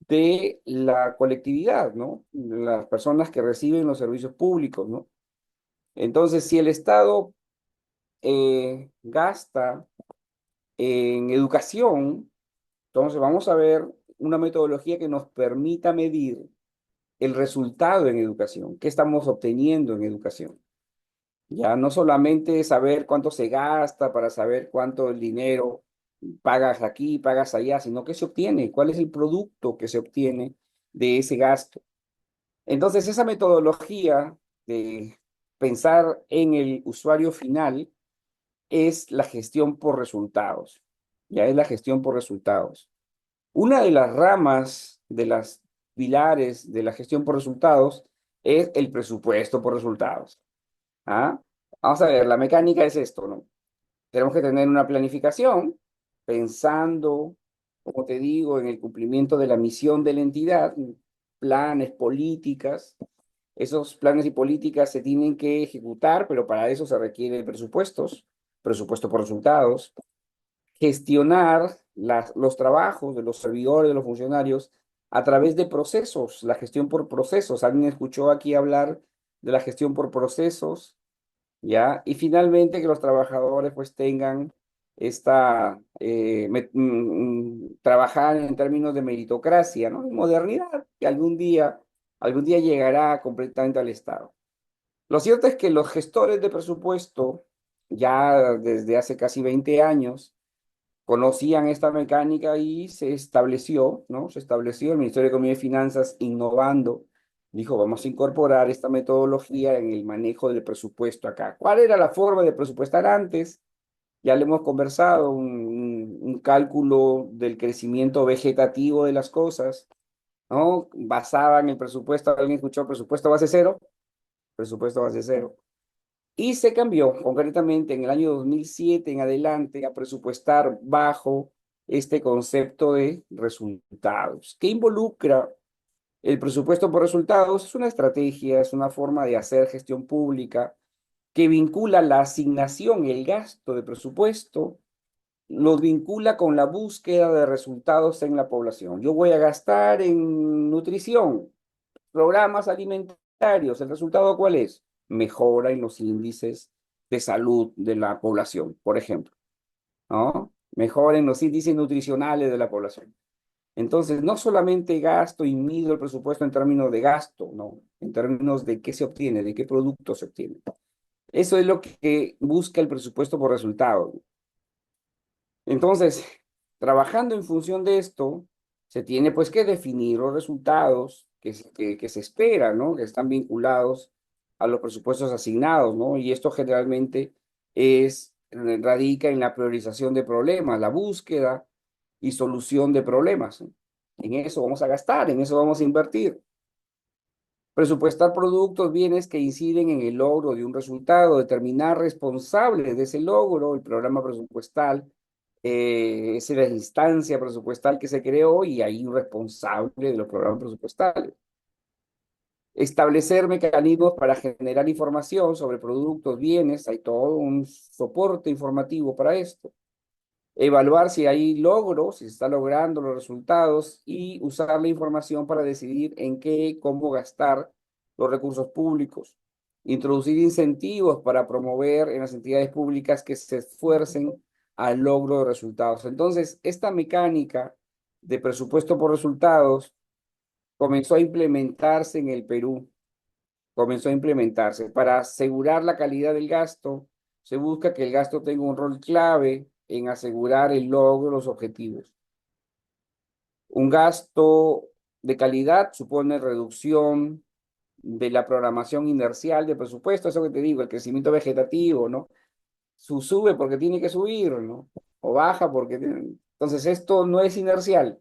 de la colectividad, ¿no? Las personas que reciben los servicios públicos, ¿no? Entonces, si el Estado gasta en educación, entonces vamos a ver una metodología que nos permita medir el resultado en educación, qué estamos obteniendo en educación. Ya no solamente saber cuánto se gasta para saber cuánto el dinero pagas aquí, pagas allá, sino qué se obtiene, cuál es el producto que se obtiene de ese gasto. Entonces, esa metodología de pensar en el usuario final es la gestión por resultados. Ya es la gestión por resultados. Una de las ramas de las pilares de la gestión por resultados es el presupuesto por resultados. ¿Ah? Vamos a ver, la mecánica es esto, ¿no? Tenemos que tener una planificación pensando, como te digo, en el cumplimiento de la misión de la entidad, planes, políticas. Esos planes y políticas se tienen que ejecutar, pero para eso se requieren presupuestos, presupuesto por resultados, gestionar los trabajos de los servidores, de los funcionarios, a través de procesos, la gestión por procesos. ¿Alguien escuchó aquí hablar de la gestión por procesos, ¿ya? Y finalmente que los trabajadores pues tengan trabajar en términos de meritocracia, ¿no? Y modernidad, que algún día llegará completamente al Estado. Lo cierto es que los gestores de presupuesto, ya desde hace casi 20 años, conocían esta mecánica y se estableció, ¿no? Se estableció el Ministerio de Economía y Finanzas innovando, dijo, vamos a incorporar esta metodología en el manejo del presupuesto acá. ¿Cuál era la forma de presupuestar antes? Ya le hemos conversado, un cálculo del crecimiento vegetativo de las cosas, ¿no? Basaban el presupuesto, ¿alguien escuchó presupuesto base cero? Presupuesto base cero. Y se cambió concretamente en el año 2007 en adelante a presupuestar bajo este concepto de resultados. ¿Qué involucra el presupuesto por resultados? Es una estrategia, es una forma de hacer gestión pública que vincula la asignación, el gasto de presupuesto, los vincula con la búsqueda de resultados en la población. Yo voy a gastar en nutrición, programas alimentarios. ¿El resultado cuál es? Mejora en los índices de salud de la población, por ejemplo, ¿no? Mejora en los índices nutricionales de la población. Entonces, no solamente gasto y mido el presupuesto en términos de gasto, no, en términos de qué se obtiene, de qué producto se obtiene. Eso es lo que busca el presupuesto por resultado. Entonces, trabajando en función de esto, se tiene pues que definir los resultados que se esperan, ¿no? Que están vinculados a los presupuestos asignados, ¿no? Y esto generalmente radica en la priorización de problemas, la búsqueda y solución de problemas, ¿no? En eso vamos a gastar, en eso vamos a invertir. Presupuestar productos, bienes que inciden en el logro de un resultado, determinar responsables de ese logro, el programa presupuestal, es la instancia presupuestal que se creó y hay un responsable de los programas presupuestales. Establecer mecanismos para generar información sobre productos, bienes, hay todo un soporte informativo para esto. Evaluar si hay logros, si se está logrando los resultados y usar la información para decidir en qué y cómo gastar los recursos públicos. Introducir incentivos para promover en las entidades públicas que se esfuercen al logro de resultados. Entonces, esta mecánica de presupuesto por resultados comenzó a implementarse en el Perú, comenzó a implementarse. Para asegurar la calidad del gasto, se busca que el gasto tenga un rol clave en asegurar el logro de los objetivos. Un gasto de calidad supone reducción de la programación inercial de presupuesto, eso que te digo, el crecimiento vegetativo, ¿no? Sube porque tiene que subir, ¿no? O baja porque tiene... Entonces esto no es inercial.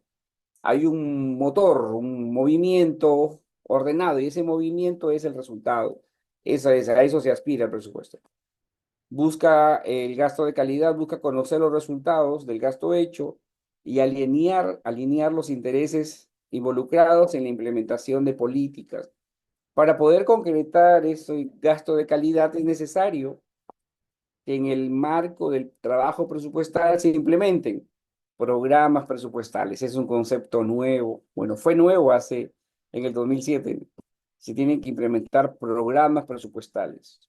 Hay un motor, un movimiento ordenado y ese movimiento es el resultado. A eso se aspira el presupuesto. Busca el gasto de calidad, busca conocer los resultados del gasto hecho y alinear los intereses involucrados en la implementación de políticas. Para poder concretar ese gasto de calidad es necesario que en el marco del trabajo presupuestal se implementen programas presupuestales. Es un concepto nuevo. Bueno, fue nuevo en el 2007. Se tienen que implementar programas presupuestales.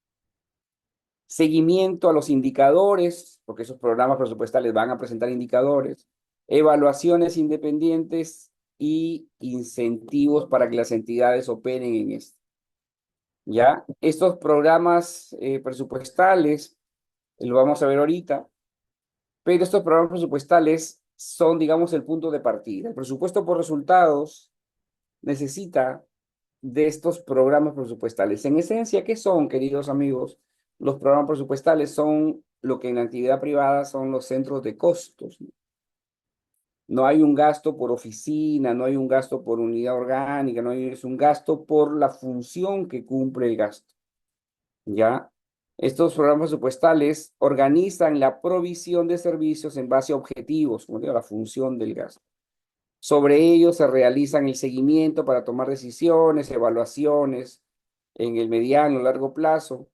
Seguimiento a los indicadores, porque esos programas presupuestales van a presentar indicadores, evaluaciones independientes y incentivos para que las entidades operen en esto. ¿Ya? Estos programas presupuestales, lo vamos a ver ahorita, pero estos programas presupuestales son, digamos, el punto de partida. El presupuesto por resultados necesita de estos programas presupuestales. En esencia, ¿qué son, queridos amigos? Los programas presupuestales son lo que en la actividad privada son los centros de costos. No hay un gasto por oficina, no hay un gasto por unidad orgánica, es un gasto por la función que cumple el gasto. ¿Ya? Estos programas presupuestales organizan la provisión de servicios en base a objetivos, como digo, la función del gasto. Sobre ellos se realizan el seguimiento para tomar decisiones, evaluaciones en el mediano o largo plazo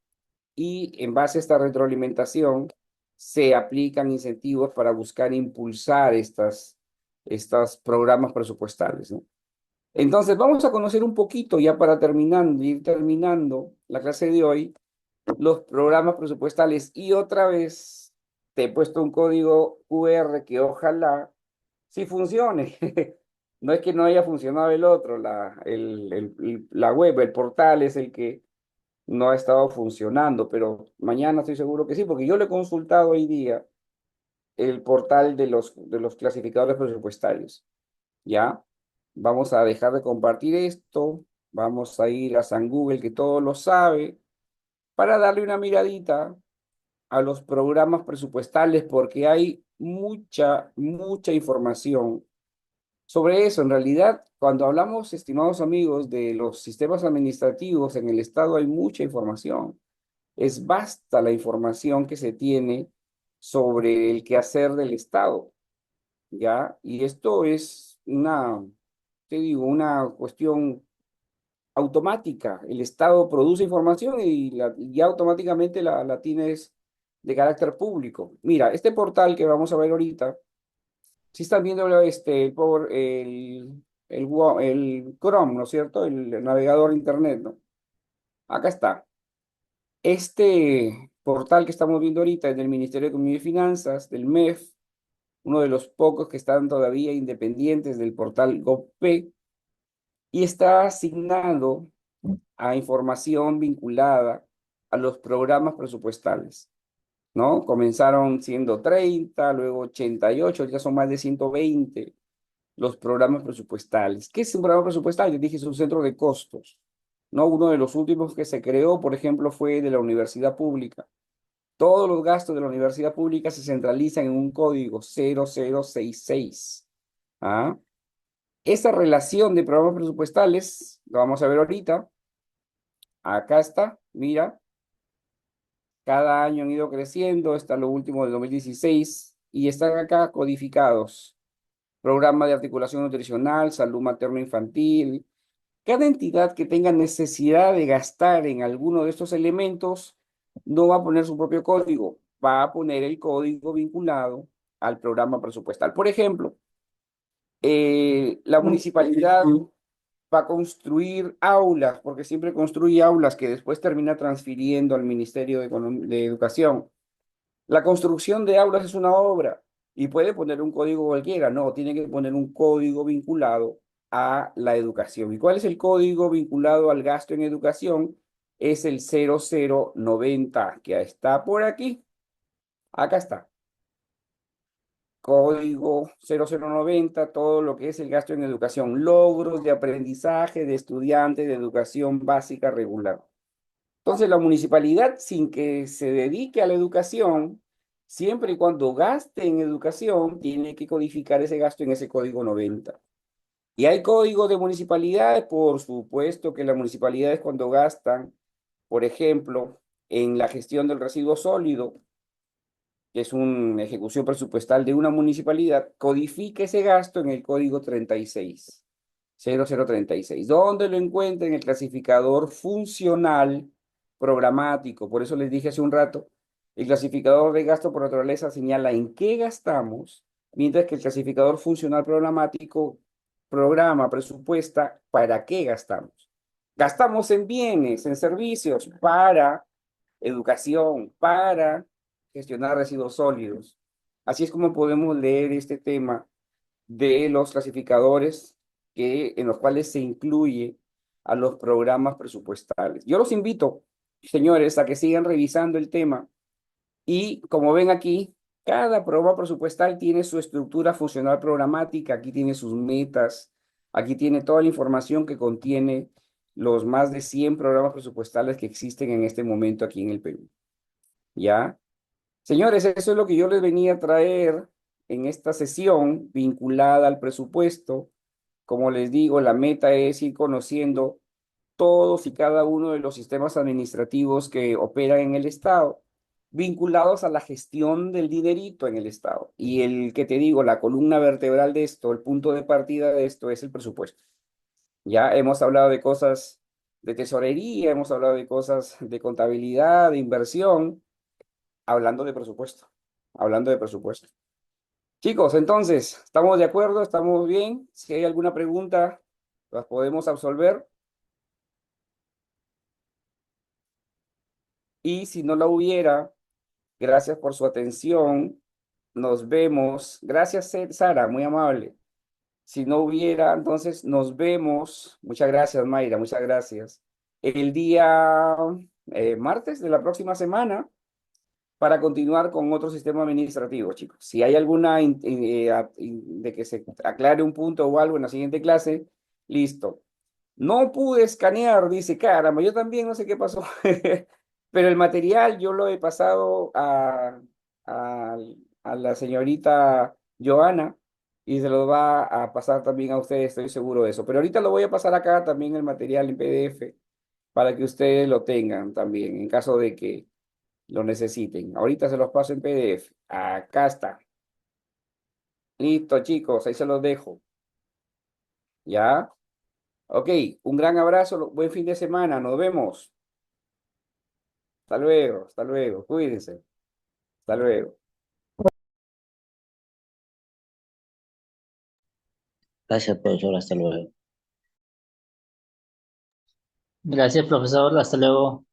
y en base a esta retroalimentación se aplican incentivos para buscar impulsar estos programas presupuestales, ¿no? Entonces, vamos a conocer un poquito ya para ir terminando la clase de hoy, los programas presupuestales. Y otra vez te he puesto un código QR que ojalá sí funcione. No es que no haya funcionado el otro, la web, el portal es el que no ha estado funcionando, pero mañana estoy seguro que sí, porque yo le he consultado hoy día el portal de los clasificadores presupuestarios. ¿Ya? Vamos a dejar de compartir esto, vamos a ir a San Google, que todo lo sabe, para darle una miradita a los programas presupuestales, porque hay mucha información sobre eso. En realidad, cuando hablamos, estimados amigos, de los sistemas administrativos en el Estado, hay mucha información. Es vasta la información que se tiene sobre el quehacer del Estado, ¿ya? Y esto es te digo, una cuestión automática. El Estado produce información y ya automáticamente la tienes de carácter público. Mira, este portal que vamos a ver ahorita, si están viendo el Chrome, ¿no es cierto? El navegador de Internet, ¿no? Acá está. Este portal que estamos viendo ahorita es del Ministerio de Economía y Finanzas, del MEF, uno de los pocos que están todavía independientes del portal GovP, y está asignado a información vinculada a los programas presupuestales, ¿no? Comenzaron siendo 30, luego 88, ya son más de 120 los programas presupuestales. ¿Qué es un programa presupuestal? Yo dije, es un centro de costos, ¿no? Uno de los últimos que se creó, por ejemplo, fue de la universidad pública. Todos los gastos de la universidad pública se centralizan en un código 0066. ¿Ah? Esa relación de programas presupuestales, lo vamos a ver ahorita. Acá está, mira, cada año han ido creciendo, está lo último del 2016 y están acá codificados. Programa de articulación nutricional, salud materno-infantil. Cada entidad que tenga necesidad de gastar en alguno de estos elementos no va a poner su propio código, va a poner el código vinculado al programa presupuestal. Por ejemplo, la municipalidad va a construir aulas, porque siempre construye aulas que después termina transfiriendo al Ministerio de Educación. La construcción de aulas es una obra y puede poner un código cualquiera, no, tiene que poner un código vinculado a la educación. ¿Y cuál es el código vinculado al gasto en educación? Es el 0090, que está por aquí. Acá está. Código 0090, todo lo que es el gasto en educación, logros de aprendizaje de estudiantes de educación básica regular. Entonces, la municipalidad, sin que se dedique a la educación, siempre y cuando gaste en educación, tiene que codificar ese gasto en ese código 90. Y hay códigos de municipalidades, por supuesto que las municipalidades cuando gastan, por ejemplo, en la gestión del residuo sólido, que es una ejecución presupuestal de una municipalidad, codifica ese gasto en el código 36, 0036. ¿Dónde lo encuentra? En el clasificador funcional programático. Por eso les dije hace un rato, el clasificador de gasto por naturaleza señala en qué gastamos, mientras que el clasificador funcional programático programa, presupuesta para qué gastamos. Gastamos en bienes, en servicios, para educación, para gestionar residuos sólidos. Así es como podemos leer este tema de los clasificadores en los cuales se incluye a los programas presupuestales. Yo los invito, señores, a que sigan revisando el tema y como ven aquí, cada programa presupuestal tiene su estructura funcional programática, aquí tiene sus metas, aquí tiene toda la información que contiene los más de 100 programas presupuestales que existen en este momento aquí en el Perú. ¿Ya? Señores, eso es lo que yo les venía a traer en esta sesión vinculada al presupuesto. Como les digo, la meta es ir conociendo todos y cada uno de los sistemas administrativos que operan en el Estado, vinculados a la gestión del dinerito en el Estado. Y el que te digo, la columna vertebral de esto, el punto de partida de esto es el presupuesto. Ya hemos hablado de cosas de tesorería, hemos hablado de cosas de contabilidad, de inversión, hablando de presupuesto, hablando de presupuesto. Chicos, entonces, ¿estamos de acuerdo? ¿Estamos bien? Si hay alguna pregunta, las podemos absolver. Y si no la hubiera, gracias por su atención. Nos vemos. Gracias, Sara, muy amable. Si no hubiera, entonces nos vemos. Muchas gracias, Mayra, muchas gracias. El día martes de la próxima semana para continuar con otro sistema administrativo, chicos. Si hay alguna de que se aclare un punto o algo en la siguiente clase, listo. No pude escanear, dice, caramba, yo también no sé qué pasó. Pero el material yo lo he pasado a, a la señorita Joana y se lo va a pasar también a ustedes, estoy seguro de eso. Pero ahorita lo voy a pasar acá también el material en PDF para que ustedes lo tengan también en caso de que lo necesiten. Ahorita se los paso en PDF. Acá está. Listo, chicos, ahí se los dejo. ¿Ya? Ok, un gran abrazo, buen fin de semana, nos vemos. Hasta luego, cuídense. Hasta luego. Gracias, profesor. Hasta luego. Gracias, profesor. Hasta luego.